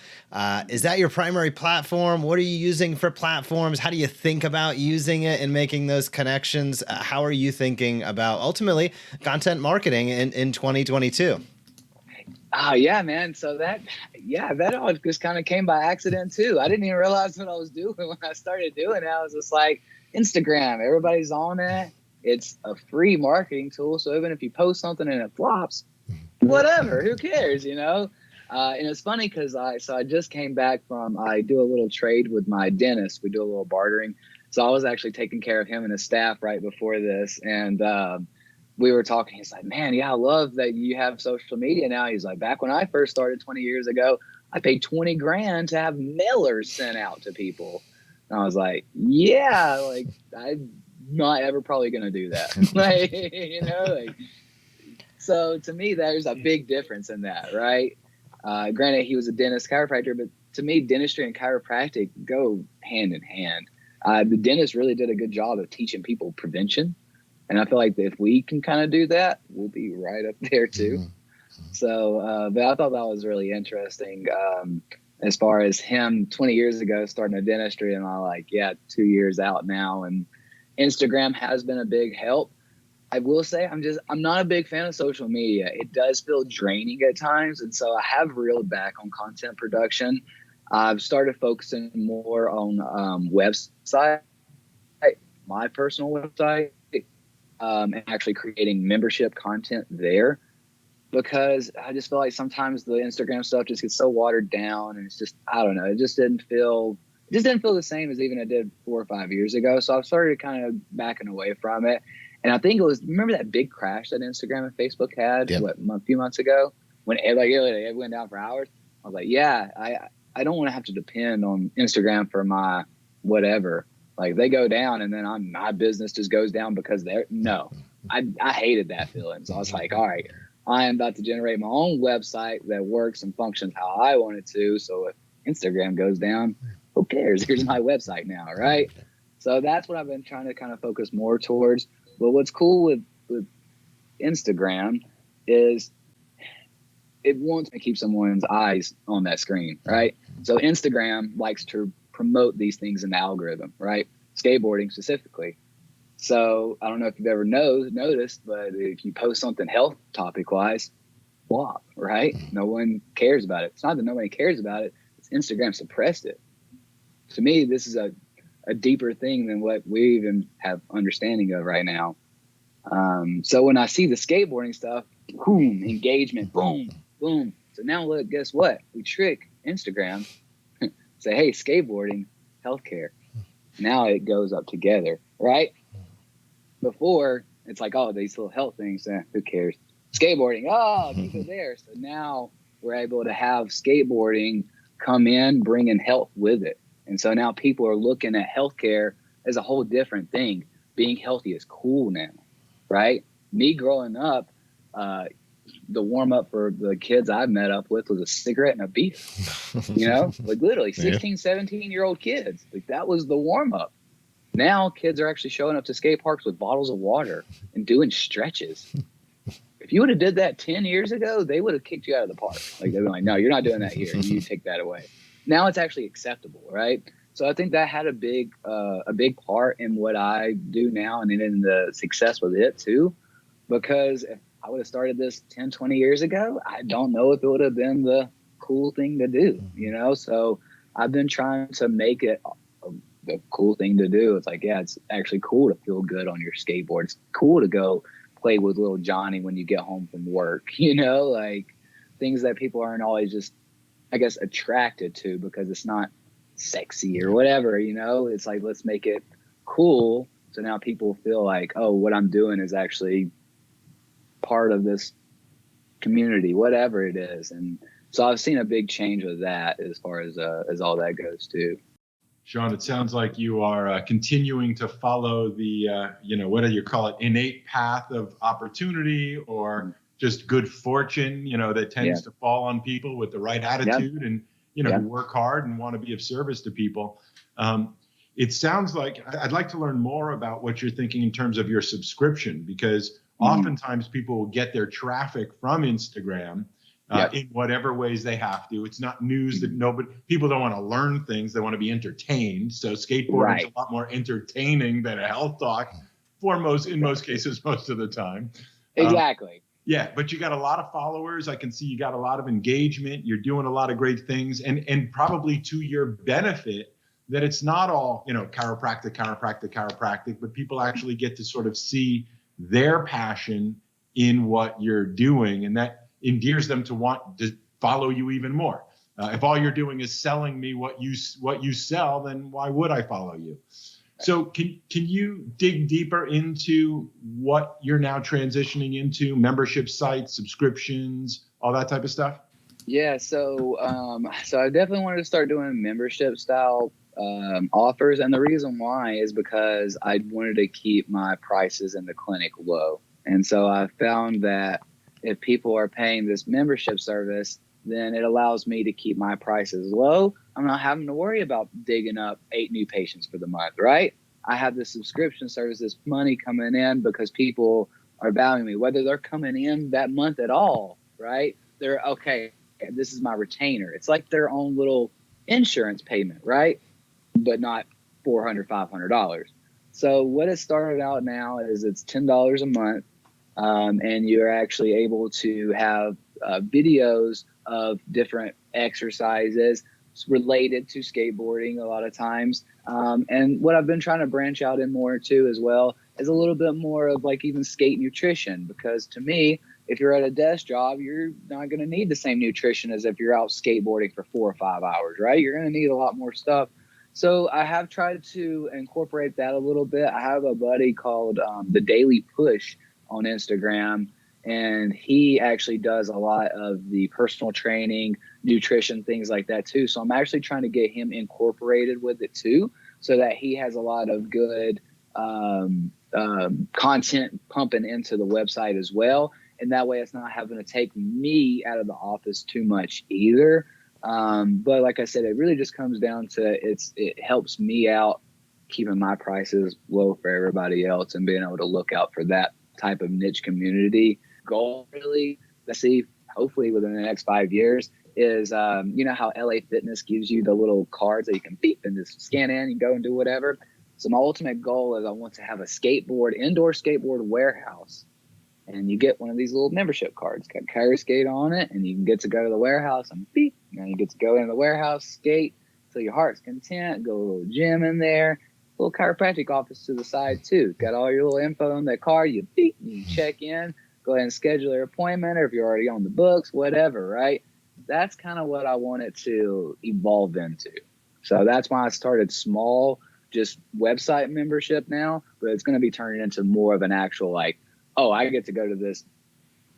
Is that your primary platform? What are you using for platforms? How do you think about using it and making those connections? How are you thinking about ultimately content marketing in 2022? Oh yeah, man. So that all just kind of came by accident too. I didn't even realize what I was doing when I started doing it. I was just like, Instagram, everybody's on it. It's a free marketing tool. So even if you post something and it flops, whatever, who cares, you know? And it's funny because I just came back I do a little trade with my dentist. We do a little bartering. So I was actually taking care of him and his staff right before this. And we were talking. He's like, man, yeah, I love that you have social media now. He's like, back when I first started 20 years ago, I paid 20 grand to have mailers sent out to people. And I was like, yeah, like I'm not ever probably going to do that. Like, you know, like, so to me, there's a big difference in that, right? Granted, he was a dentist chiropractor, but to me, dentistry and chiropractic go hand in hand. The dentist really did a good job of teaching people prevention. And I feel like if we can kind of do that, we'll be right up there too. So, but I thought that was really interesting. As far as him 20 years ago starting a dentistry, and I'm like, yeah, 2 years out now. And Instagram has been a big help. I will say I'm not a big fan of social media. It does feel draining at times. And so I have reeled back on content production. I've started focusing more on website, my personal website, and actually creating membership content there, because I just feel like sometimes the Instagram stuff just gets so watered down, and it's just, I don't know, it just didn't feel the same as even it did 4 or 5 years ago. So I've started kind of backing away from it. And I think remember that big crash that Instagram and Facebook had a few months ago when it went down for hours? I was like, yeah, I don't want to have to depend on Instagram for my whatever. Like they go down and then my business just goes down because I hated that feeling. So I was like, all right, I am about to generate my own website that works and functions how I want it to. So if Instagram goes down, who cares? Here's my website now, right? So that's what I've been trying to kind of focus more towards. But what's cool with Instagram is it wants to keep someone's eyes on that screen, right? So Instagram likes to promote these things in the algorithm, right? Skateboarding specifically. So I don't know if you've ever noticed, but if you post something health topic wise, flop, right? No one cares about it. It's not that nobody cares about it. It's Instagram suppressed it. To me, this is a deeper thing than what we even have understanding of right now. So when I see the skateboarding stuff, boom, engagement, boom, boom. So now look, guess what? We trick Instagram, say, hey, skateboarding, healthcare. Now it goes up together, right? Before, it's like, oh, these little health things, who cares? Skateboarding, oh, keep it there. So now we're able to have skateboarding come in, bring in health with it. And so now people are looking at healthcare as a whole different thing. Being healthy is cool now, right? Me growing up, the warm up for the kids I met up with was a cigarette and a beer, you know, like literally 16, 17-year-old kids. Like that was the warm up. Now kids are actually showing up to skate parks with bottles of water and doing stretches. If you would have did that 10 years ago, they would have kicked you out of the park. Like, they'd be like, no, you're not doing that here. You take that away. Now it's actually acceptable, right? So I think that had a big part in what I do now and in the success with it too. Because if I would have started this 10, 20 years ago, I don't know if it would have been the cool thing to do, you know? So I've been trying to make it the cool thing to do. It's like, yeah, it's actually cool to feel good on your skateboard. It's cool to go play with little Johnny when you get home from work, you know, like things that people aren't always just, I guess, attracted to because it's not sexy or whatever, you know. It's like, let's make it cool. So now people feel like, oh, what I'm doing is actually part of this community, whatever it is. And so I've seen a big change with that as far as all that goes too. Shawn, it sounds like you are continuing to follow the, what do you call it, innate path of opportunity or just good fortune, that tends to fall on people with the right attitude and, who work hard and want to be of service to people. It sounds like I'd like to learn more about what you're thinking in terms of your subscription, because oftentimes people will get their traffic from Instagram in whatever ways they have to. It's not news that people don't want to learn things. They want to be entertained. So skateboarding is a lot more entertaining than a health talk in most cases, most of the time. Exactly. But you got a lot of followers. I can see you got a lot of engagement. You're doing a lot of great things, and probably to your benefit that it's not all, chiropractic, but people actually get to sort of see their passion in what you're doing, and that endears them to want to follow you even more. If all you're doing is selling me what you sell, then why would I follow you? So can you dig deeper into what you're now transitioning into, membership sites, subscriptions, all that type of stuff? Yeah, so I definitely wanted to start doing membership style offers, and the reason why is because I wanted to keep my prices in the clinic low. And so I found that if people are paying this membership service, then it allows me to keep my prices low. I'm not having to worry about digging up 8 new patients for the month, right? I have this subscription service, this money coming in because people are valuing me, whether they're coming in that month at all, right? They're okay. This is my retainer. It's like their own little insurance payment, right? But not $400, $500. So what it started out now is it's $10 a month. And you're actually able to have videos of different exercises related to skateboarding a lot of times. And what I've been trying to branch out in more too as well is a little bit more of like even skate nutrition, because to me, if you're at a desk job, you're not going to need the same nutrition as if you're out skateboarding for 4 or 5 hours, right? You're going to need a lot more stuff. So I have tried to incorporate that a little bit. I have a buddy called The Daily Push on Instagram, and he actually does a lot of the personal training, nutrition, things like that too. So I'm actually trying to get him incorporated with it too, so that he has a lot of good content pumping into the website as well. And that way it's not having to take me out of the office too much either. But like I said, it really just comes down to it helps me out keeping my prices low for everybody else and being able to look out for that type of niche community. Goal really, let's see, hopefully within the next 5 years is, how LA Fitness gives you the little cards that you can beep and just scan in and go and do whatever. So my ultimate goal is I want to have a indoor skateboard warehouse. And you get one of these little membership cards, got Kyrie Skate on it, and you can get to go to the warehouse and beep. You get to go in the warehouse, skate till your heart's content, go to a little gym in there, little chiropractic office to the side too. Got all your little info on that card, you beep, you check in, go ahead and schedule your appointment, or if you're already on the books, whatever, right? That's kind of what I wanted to evolve into. So that's why I started small, just website membership now, but it's going to be turning into more of an actual like, oh, I get to go to this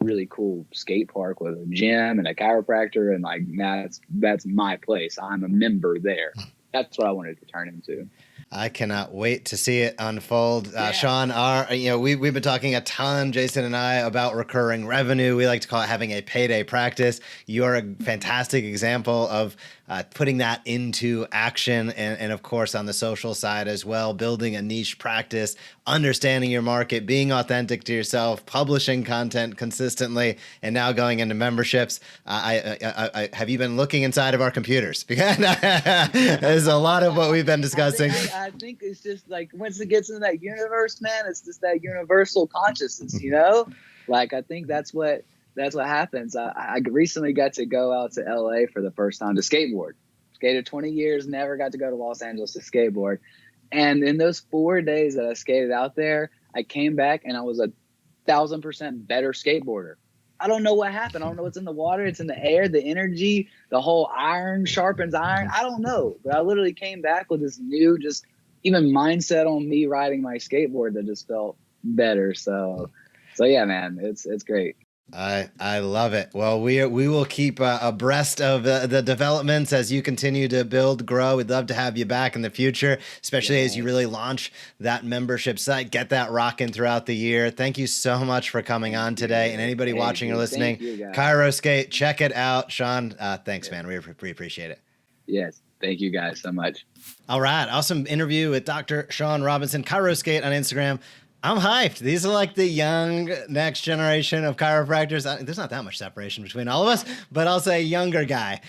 really cool skate park with a gym and a chiropractor, and like that's my place. I'm a member there. That's what I wanted to turn into. I cannot wait to see it unfold. Yeah. Shawn, we've been talking a ton, Jason and I, about recurring revenue. We like to call it having a payday practice. You're a fantastic example of putting that into action. And of course, on the social side as well, building a niche practice, understanding your market, being authentic to yourself, publishing content consistently, and now going into memberships. I have you been looking inside of our computers? Because there's a lot of what we've been discussing. I think it's just like once it gets into that universe, man, it's just that universal consciousness, you know? Like I think that's what happens. I recently got to go out to LA for the first time to skateboard. Skated 20 years, never got to go to Los Angeles to skateboard. And in those 4 days that I skated out there, I came back and I was 1,000% better skateboarder. I don't know what happened. I don't know what's in the water. It's in the air, the energy, the whole iron sharpens iron. I don't know. But I literally came back with this new, just even mindset on me riding my skateboard that just felt better. So yeah, man, it's great. I love it. Well, we will keep abreast of the developments as you continue to build, grow. We'd love to have you back in the future, especially as you really launch that membership site, get that rocking throughout the year. Thank you so much for coming on today. And anybody watching or listening, Chiro Skate, check it out. Shawn, thanks, man. We appreciate it. Yes. Thank you guys so much. All right. Awesome interview with Dr. Shawn Robinson, Chiro Skate on Instagram. I'm hyped. These are like the young next generation of chiropractors. There's not that much separation between all of us, but I'll say younger guy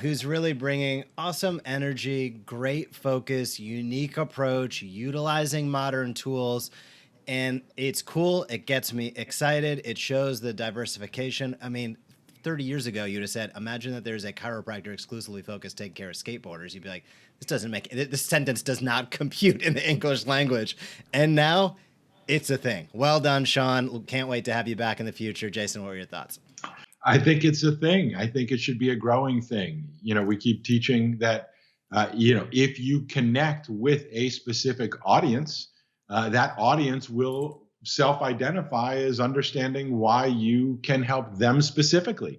who's really bringing awesome energy, great focus, unique approach, utilizing modern tools. And it's cool. It gets me excited. It shows the diversification. I mean, 30 years ago, you'd have said, imagine that there's a chiropractor exclusively focused taking care of skateboarders. You'd be like, this sentence does not compute in the English language. And now it's a thing. Well done, Shawn. Can't wait to have you back in the future. Jason, what were your thoughts? I think it's a thing. I think it should be a growing thing. We keep teaching that, if you connect with a specific audience, that audience will self-identify as understanding why you can help them specifically.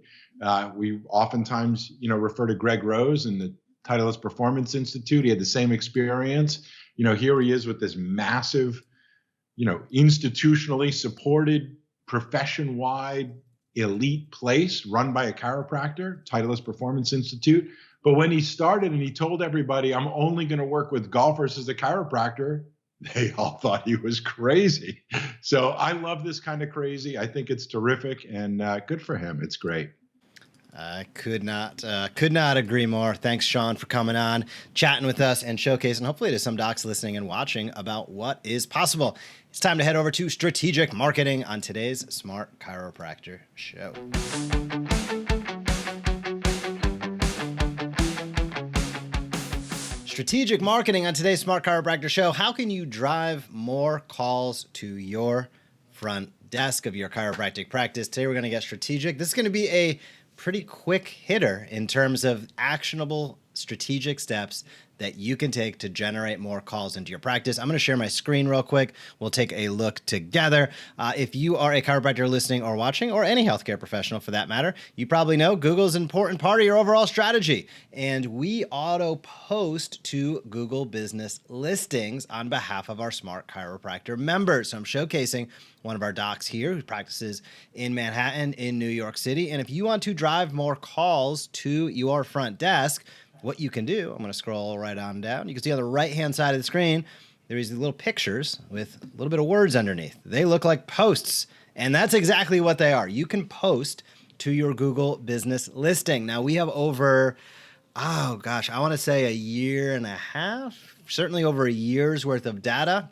We oftentimes, refer to Greg Rose and the Titleist Performance Institute. He had the same experience. Here he is with this massive, institutionally supported, profession-wide, elite place run by a chiropractor, Titleist Performance Institute. But when he started and he told everybody, I'm only going to work with golfers as a chiropractor, they all thought he was crazy. So I love this kind of crazy. I think it's terrific and good for him. It's great. I could not agree more. Thanks, Shawn, for coming on, chatting with us, and showcasing, hopefully, to some docs listening and watching about what is possible. It's time to head over to strategic marketing on today's Smart Chiropractor show. Strategic marketing on today's Smart Chiropractor show. How can you drive more calls to your front desk of your chiropractic practice? Today, we're going to get strategic. This is going to be a pretty quick hitter in terms of actionable strategic steps that you can take to generate more calls into your practice. I'm going to share my screen real quick. We'll take a look together. If you are a chiropractor listening or watching, or any healthcare professional for that matter, you probably know Google is an important part of your overall strategy. And we auto post to Google business listings on behalf of our Smart Chiropractor members. So I'm showcasing one of our docs here who practices in Manhattan, in New York City. And if you want to drive more calls to your front desk, what you can do, I'm going to scroll right on down. You can see on the right-hand side of the screen, there's these little pictures with a little bit of words underneath. They look like posts, and that's exactly what they are. You can post to your Google business listing. Now, we have over, I want to say a year and a half, certainly over a year's worth of data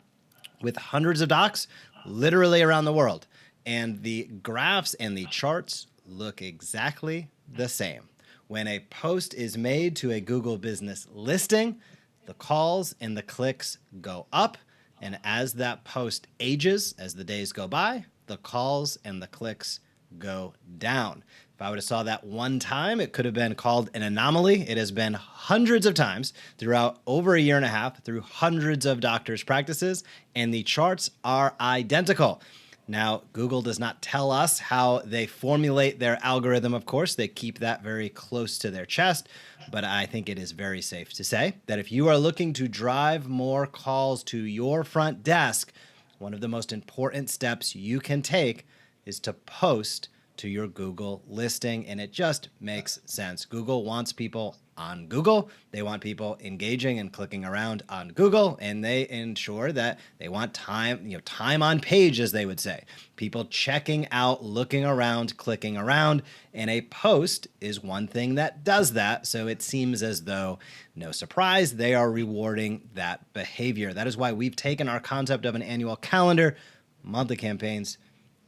with hundreds of docs literally around the world. And the graphs and the charts look exactly the same. When a post is made to a Google business listing, the calls and the clicks go up. And as that post ages, as the days go by, the calls and the clicks go down. If I would have saw that one time, it could have been called an anomaly. It has been hundreds of times throughout over a year and a half through hundreds of doctors' practices, and the charts are identical. Now, Google does not tell us how they formulate their algorithm, of course. They keep that very close to their chest. But I think it is very safe to say that if you are looking to drive more calls to your front desk, one of the most important steps you can take is to post to your Google listing. And it just makes sense. Google wants people on Google. They want people engaging and clicking around on Google, and they ensure that they want time, time on page, as they would say. People checking out, looking around, clicking around, and a post is one thing that does that. So it seems as though, no surprise, they are rewarding that behavior. That is why we've taken our concept of an annual calendar, monthly campaigns,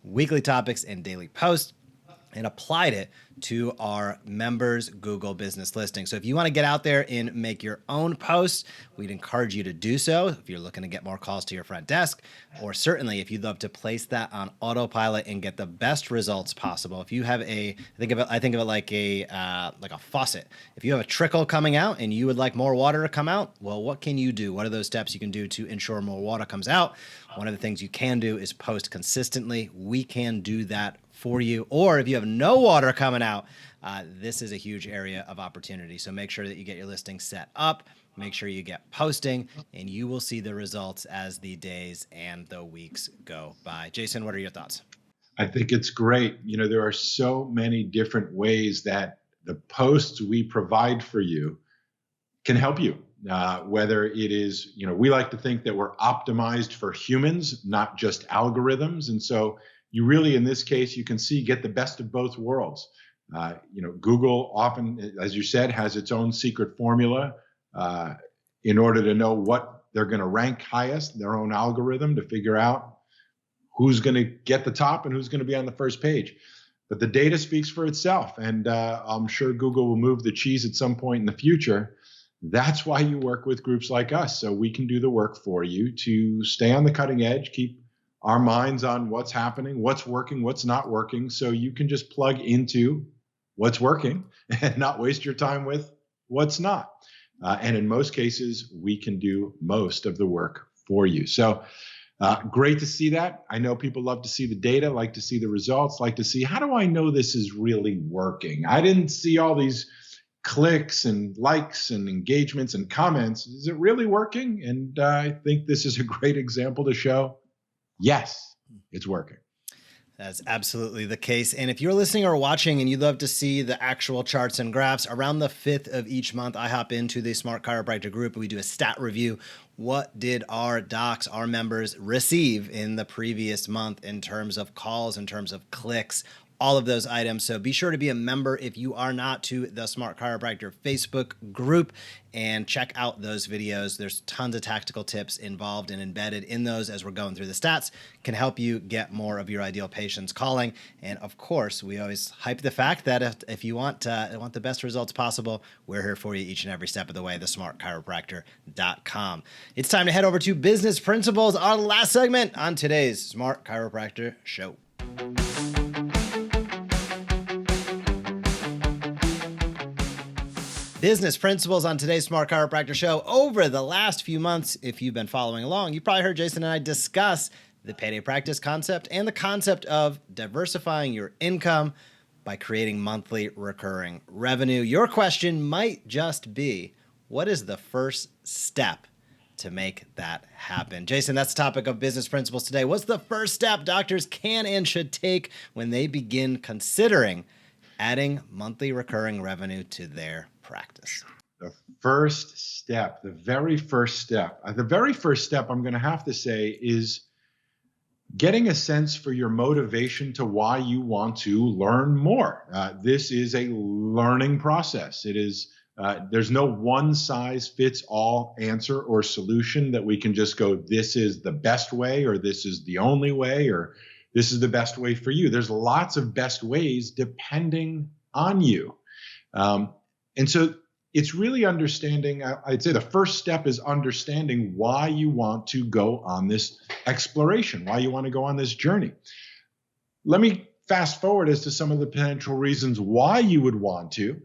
weekly topics, and daily posts, and applied it to our members' Google business listing. So if you want to get out there and make your own posts, we'd encourage you to do so if you're looking to get more calls to your front desk, or certainly if you'd love to place that on autopilot and get the best results possible. If you have I think of it like a faucet. If you have a trickle coming out and you would like more water to come out, well, what can you do? What are those steps you can do to ensure more water comes out? One of the things you can do is post consistently. We can do that for you. Or if you have no water coming out, this is a huge area of opportunity. So make sure that you get your listing set up, make sure you get posting, and you will see the results as the days and the weeks go by. Jason, what are your thoughts? I think it's great. There are so many different ways that the posts we provide for you can help you. Whether it is, we like to think that we're optimized for humans, not just algorithms. And so you really, in this case, you can get the best of both worlds. Google often, as you said, has its own secret formula in order to know what they're going to rank highest, their own algorithm to figure out who's going to get the top and who's going to be on the first page. But the data speaks for itself. And I'm sure Google will move the cheese at some point in the future. That's why you work with groups like us, so we can do the work for you to stay on the cutting edge, keep our minds on what's happening, what's working, what's not working, so you can just plug into what's working and not waste your time with what's not. And in most cases, we can do most of the work for you. So great to see that. I know people love to see the data, like to see the results, like to see, how do I know this is really working? I didn't see all these clicks and likes and engagements and comments. Is it really working? And I think this is a great example to show, yes, it's working. That's absolutely the case. And if you're listening or watching and you'd love to see the actual charts and graphs, around the 5th of each month, I hop into the Smart Chiropractor group and we do a stat review. What did our docs, our members, receive in the previous month in terms of calls, in terms of clicks, all of those items. So be sure to be a member if you are not to the Smart Chiropractor Facebook group and check out those videos. There's tons of tactical tips involved and embedded in those as we're going through the stats, can help you get more of your ideal patients calling. And of course, we always hype the fact that if you want the best results possible, we're here for you each and every step of the way, thesmartchiropractor.com. It's time to head over to Business Principles, our last segment on today's Smart Chiropractor show. Business principles on today's Smart Chiropractor show. Over the last few months, if you've been following along, you probably heard Jason and I discuss the payday practice concept and the concept of diversifying your income by creating monthly recurring revenue. Your question might just be, what is the first step to make that happen? Jason, that's the topic of business principles today. What's the first step doctors can and should take when they begin considering adding monthly recurring revenue to their practice? The first step, the very first step I'm going to have to say is getting a sense for your motivation to why you want to learn more. This is a learning process. It is, there's no one size fits all answer or solution that we can just go, this is the best way, or this is the only way, or this is the best way for you. There's lots of best ways depending on you. And so it's really understanding, I'd say the first step is understanding why you want to go on this exploration, why you want to go on this journey. Let me fast forward as to some of the potential reasons why you would want to.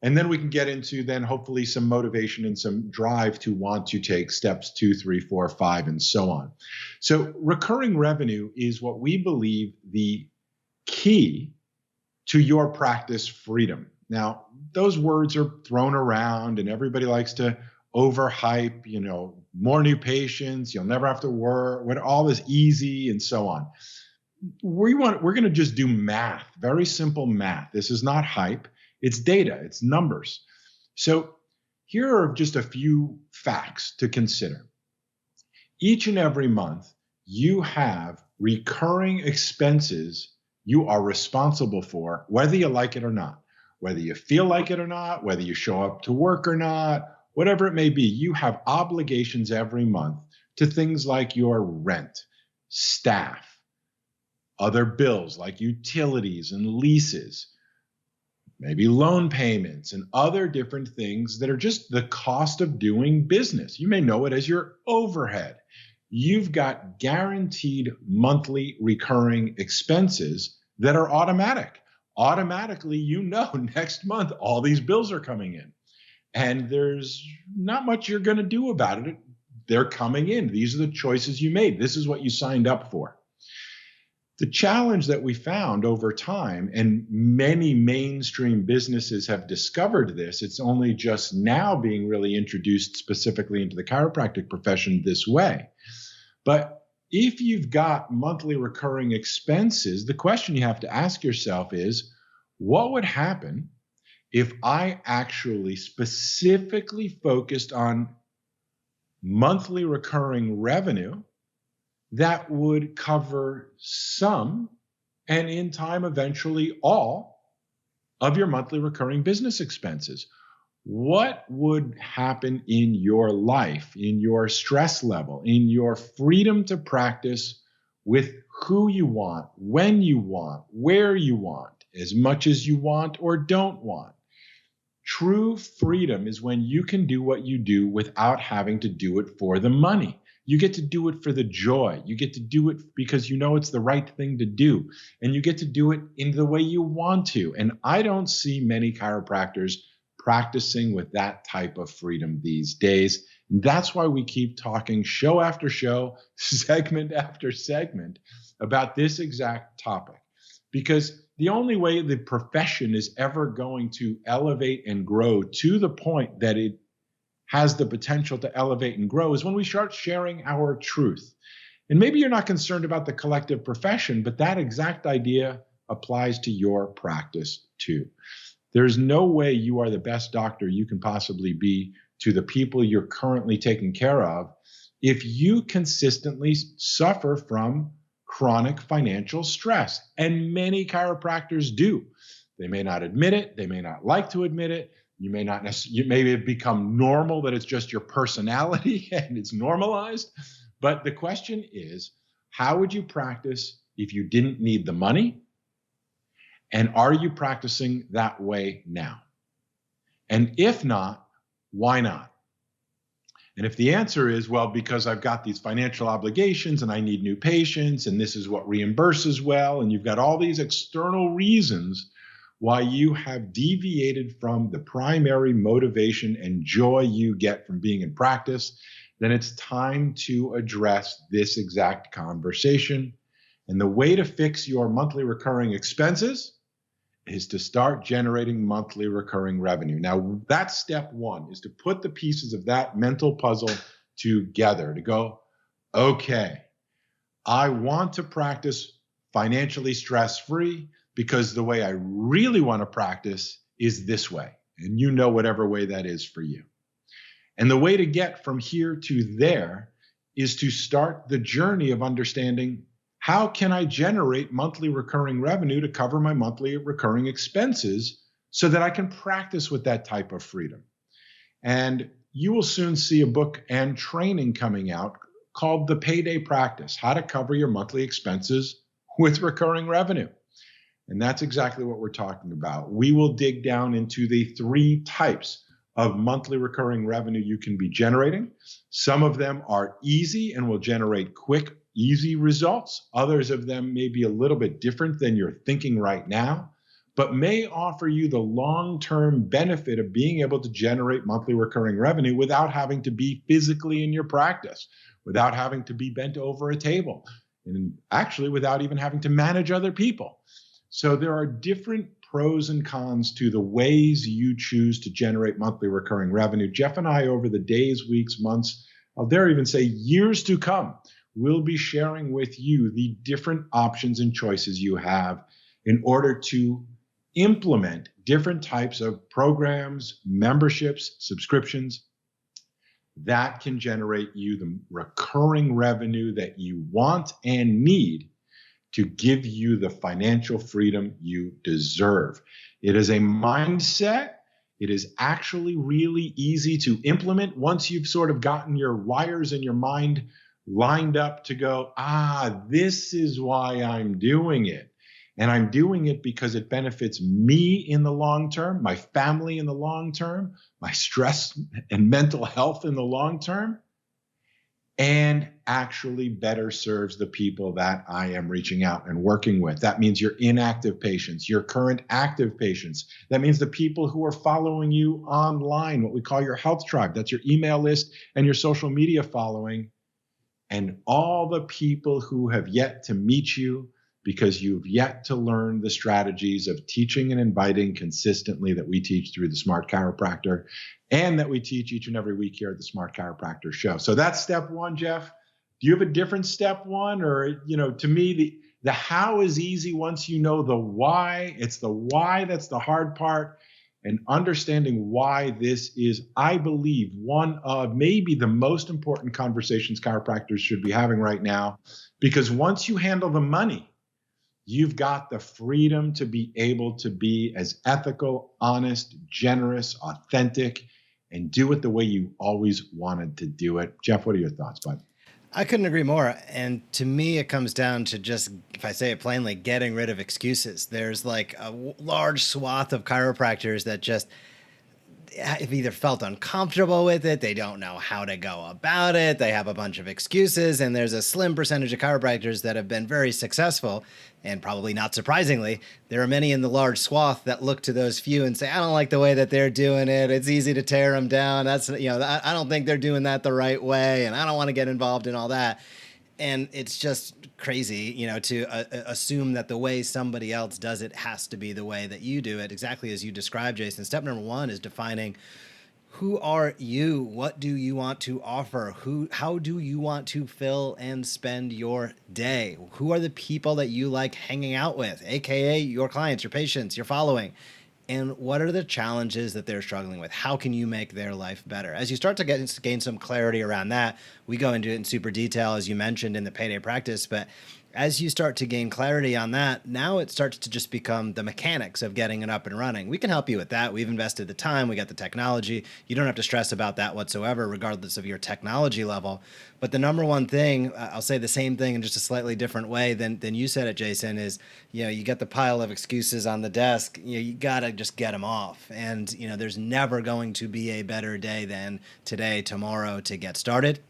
And then we can get into then hopefully some motivation and some drive to want to take steps 2, 3, 4, 5, and so on. So recurring revenue is what we believe the key to your practice freedom. Now, those words are thrown around and everybody likes to overhype, more new patients, you'll never have to work, when all is easy and so on. We're going to just do math, very simple math. This is not hype. It's data, it's numbers. So here are just a few facts to consider. Each and every month, you have recurring expenses you are responsible for, whether you like it or not, whether you feel like it or not, whether you show up to work or not, whatever it may be. You have obligations every month to things like your rent, staff, other bills like utilities and leases, maybe loan payments and other different things that are just the cost of doing business. You may know it as your overhead. You've got guaranteed monthly recurring expenses that are automatic. Automatically, next month, all these bills are coming in. And there's not much you're going to do about it. They're coming in. These are the choices you made. This is what you signed up for. The challenge that we found over time, and many mainstream businesses have discovered this, it's only just now being really introduced specifically into the chiropractic profession this way. But if you've got monthly recurring expenses, the question you have to ask yourself is, what would happen if I actually specifically focused on monthly recurring revenue that would cover some, and in time, eventually all, of your monthly recurring business expenses? What would happen in your life, in your stress level, in your freedom to practice with who you want, when you want, where you want, as much as you want or don't want? True freedom is when you can do what you do without having to do it for the money. You get to do it for the joy. You get to do it because you know it's the right thing to do. And you get to do it in the way you want to. And I don't see many chiropractors practicing with that type of freedom these days. And that's why we keep talking show after show, segment after segment about this exact topic. Because the only way the profession is ever going to elevate and grow to the point that it has the potential to elevate and grow is when we start sharing our truth. And maybe you're not concerned about the collective profession, but that exact idea applies to your practice too. There's no way you are the best doctor you can possibly be to the people you're currently taking care of if you consistently suffer from chronic financial stress. And many chiropractors do. They may not admit it. They may not like to admit it. You may not necessarily, you may become normal, that it's just your personality and it's normalized. But the question is, how would you practice if you didn't need the money? And are you practicing that way now? And if not, why not? And if the answer is, well, because I've got these financial obligations and I need new patients and this is what reimburses well, and you've got all these external reasons why you have deviated from the primary motivation and joy you get from being in practice, then it's time to address this exact conversation. And the way to fix your monthly recurring expenses is to start generating monthly recurring revenue. Now, that's step one, is to put the pieces of that mental puzzle together to go, okay, I want to practice financially stress-free because the way I really want to practice is this way. And you know whatever way that is for you. And the way to get from here to there is to start the journey of understanding, how can I generate monthly recurring revenue to cover my monthly recurring expenses so that I can practice with that type of freedom? And you will soon see a book and training coming out called The Payday Practice, How to Cover Your Monthly Expenses with Recurring Revenue. And that's exactly what we're talking about. We will dig down into the 3 types of monthly recurring revenue you can be generating. Some of them are easy and will generate quick, easy results. Others of them may be a little bit different than you're thinking right now. but may offer you the long-term benefit of being able to generate monthly recurring revenue without having to be physically in your practice, without having to be bent over a table, and actually without even having to manage other people. So there are different pros and cons to the ways you choose to generate monthly recurring revenue. Jeff and I, over the days, weeks, months, I'll dare even say years to come, will be sharing with you the different options and choices you have in order to implement different types of programs, memberships, subscriptions that can generate you the recurring revenue that you want and need to give you the financial freedom you deserve. It is a mindset. It is actually really easy to implement once you've sort of gotten your wires in your mind lined up to go, this is why I'm doing it. And I'm doing it because it benefits me in the long term, my family in the long term, my stress and mental health in the long term, and actually better serves the people that I am reaching out and working with. That means your inactive patients, your current active patients. That means the people who are following you online, what we call your health tribe. That's your email list and your social media following, and all the people who have yet to meet you because you've yet to learn the strategies of teaching and inviting consistently that we teach through the Smart Chiropractor and that we teach each and every week here at the Smart Chiropractor Show. So that's step one, Jeff. Do you have a different step one? Or, to me, the how is easy once you know the why. It's the why that's the hard part. And understanding why this is, I believe, one of maybe the most important conversations chiropractors should be having right now. Because once you handle the money, you've got the freedom to be able to be as ethical, honest, generous, authentic, and do it the way you always wanted to do it. Jeff, what are your thoughts, bud? I couldn't agree more. And to me, it comes down to just, if I say it plainly, getting rid of excuses. There's like a large swath of chiropractors that just have either felt uncomfortable with it, they don't know how to go about it, they have a bunch of excuses, and there's a slim percentage of chiropractors that have been very successful. And probably not surprisingly, there are many in the large swath that look to those few and say, I don't like the way that they're doing it. It's easy to tear them down. I don't think they're doing that the right way, and I don't want to get involved in all that. And it's just crazy, to assume that the way somebody else does it has to be the way that you do it, exactly as you described, Jason. Step number one is defining, who are you? What do you want to offer? How do you want to fill and spend your day? Who are the people that you like hanging out with, aka your clients, your patients, your following? And what are the challenges that they're struggling with? How can you make their life better? As you start to gain some clarity around that, we go into it in super detail, as you mentioned in the payday practice, but as you start to gain clarity on that, now it starts to just become the mechanics of getting it up and running. We can help you with that. We've invested the time. We got the technology. You don't have to stress about that whatsoever, regardless of your technology level. But the number one thing, I'll say the same thing in just a slightly different way than you said it, Jason, is, you got the pile of excuses on the desk. You got to just get them off. And, there's never going to be a better day than today, tomorrow to get started.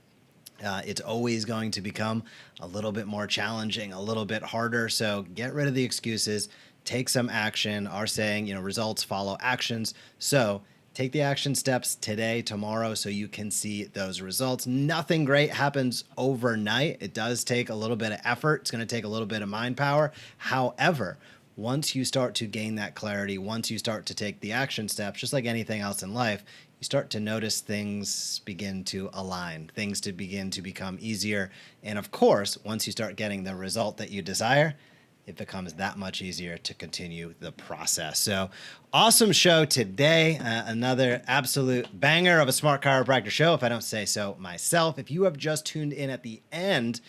It's always going to become a little bit more challenging, a little bit harder. So get rid of the excuses, take some action. Our saying, results follow actions. So take the action steps today, tomorrow, so you can see those results. Nothing great happens overnight. It does take a little bit of effort. It's going to take a little bit of mind power. However, once you start to gain that clarity, once you start to take the action steps, just like anything else in life, you start to notice things begin to align, things to begin to become easier. And of course, once you start getting the result that you desire, it becomes that much easier to continue the process. So awesome show today. Another absolute banger of a Smart Chiropractor show, if I don't say so myself. If you have just tuned in at the end,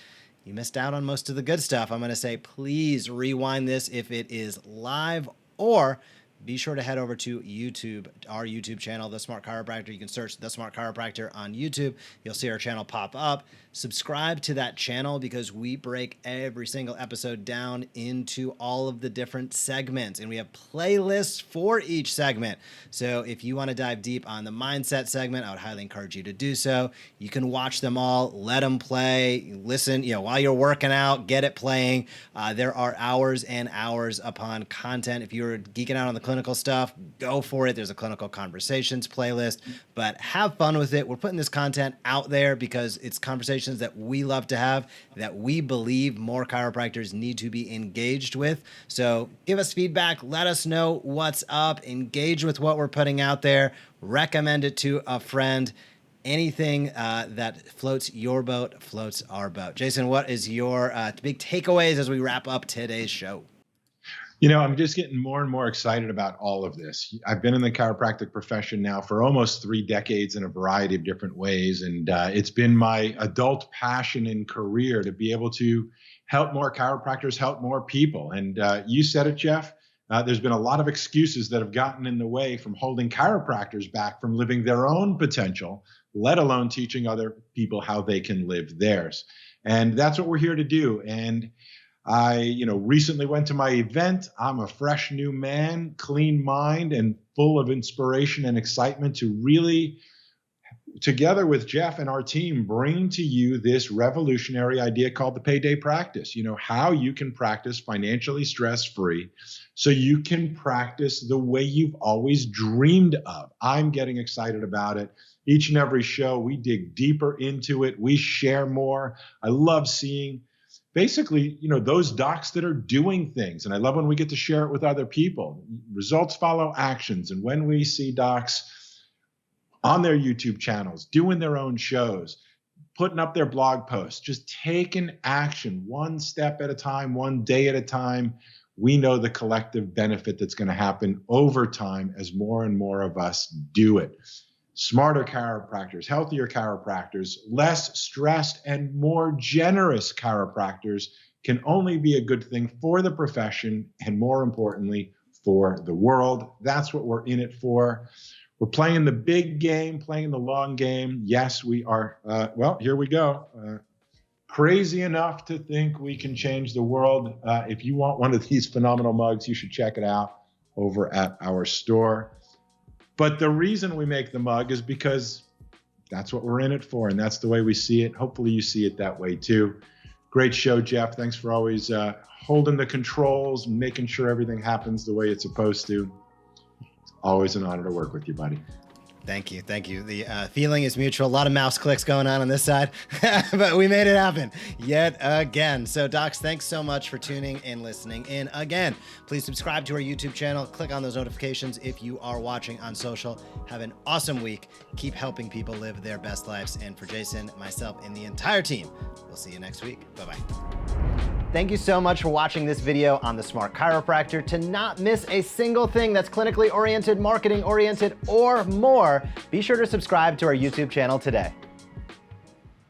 you missed out on most of the good stuff. I'm going to say, please rewind this if it is live, or be sure to head over to YouTube, our YouTube channel, The Smart Chiropractor. You can search The Smart Chiropractor on YouTube. You'll see our channel pop up. Subscribe to that channel because we break every single episode down into all of the different segments, and we have playlists for each segment. So if you want to dive deep on the mindset segment, I would highly encourage you to do so. You can watch them all, let them play, listen, while you're working out, get it playing. There are hours and hours upon content. If you're geeking out on the clinical stuff, go for it. There's a clinical conversations playlist, but have fun with it. We're putting this content out there because it's conversations that we love to have, that we believe more chiropractors need to be engaged with. So give us feedback. Let us know what's up. Engage with what we're putting out there. Recommend it to a friend. Anything that floats your boat floats our boat. Jason, what is your big takeaways as we wrap up today's show? I'm just getting more and more excited about all of this. I've been in the chiropractic profession now for almost 3 decades in a variety of different ways. And it's been my adult passion and career to be able to help more chiropractors, help more people. And you said it, Jeff. There's been a lot of excuses that have gotten in the way from holding chiropractors back from living their own potential, let alone teaching other people how they can live theirs. And that's what we're here to do. And I, recently went to my event. I'm a fresh new man, clean mind, and full of inspiration and excitement to really, together with Jeff and our team, bring to you this revolutionary idea called the payday practice. How you can practice financially stress-free so you can practice the way you've always dreamed of. I'm getting excited about it. Each and every show, we dig deeper into it. We share more. I love seeing basically, those docs that are doing things. And I love when we get to share it with other people. Results follow actions. And when we see docs on their YouTube channels, doing their own shows, putting up their blog posts, just taking action one step at a time, one day at a time, we know the collective benefit that's going to happen over time as more and more of us do it. Smarter chiropractors, healthier chiropractors, less stressed and more generous chiropractors can only be a good thing for the profession and, more importantly, for the world. That's what we're in it for. We're playing the big game, playing the long game. Yes, we are. Here we go. Crazy enough to think we can change the world. If you want one of these phenomenal mugs, you should check it out over at our store. But the reason we make the mug is because that's what we're in it for, and that's the way we see it. Hopefully you see it that way too. Great show, Jeff. Thanks for always holding the controls, making sure everything happens the way it's supposed to. It's always an honor to work with you, buddy. Thank you. Thank you. The feeling is mutual. A lot of mouse clicks going on this side, but we made it happen yet again. So docs, thanks so much for tuning and listening in again. Please subscribe to our YouTube channel. Click on those notifications if you are watching on social. Have an awesome week. Keep helping people live their best lives. And for Jason, myself, and the entire team, we'll see you next week. Bye-bye. Thank you so much for watching this video on The Smart Chiropractor. To not miss a single thing that's clinically oriented, marketing oriented, or more, be sure to subscribe to our YouTube channel today.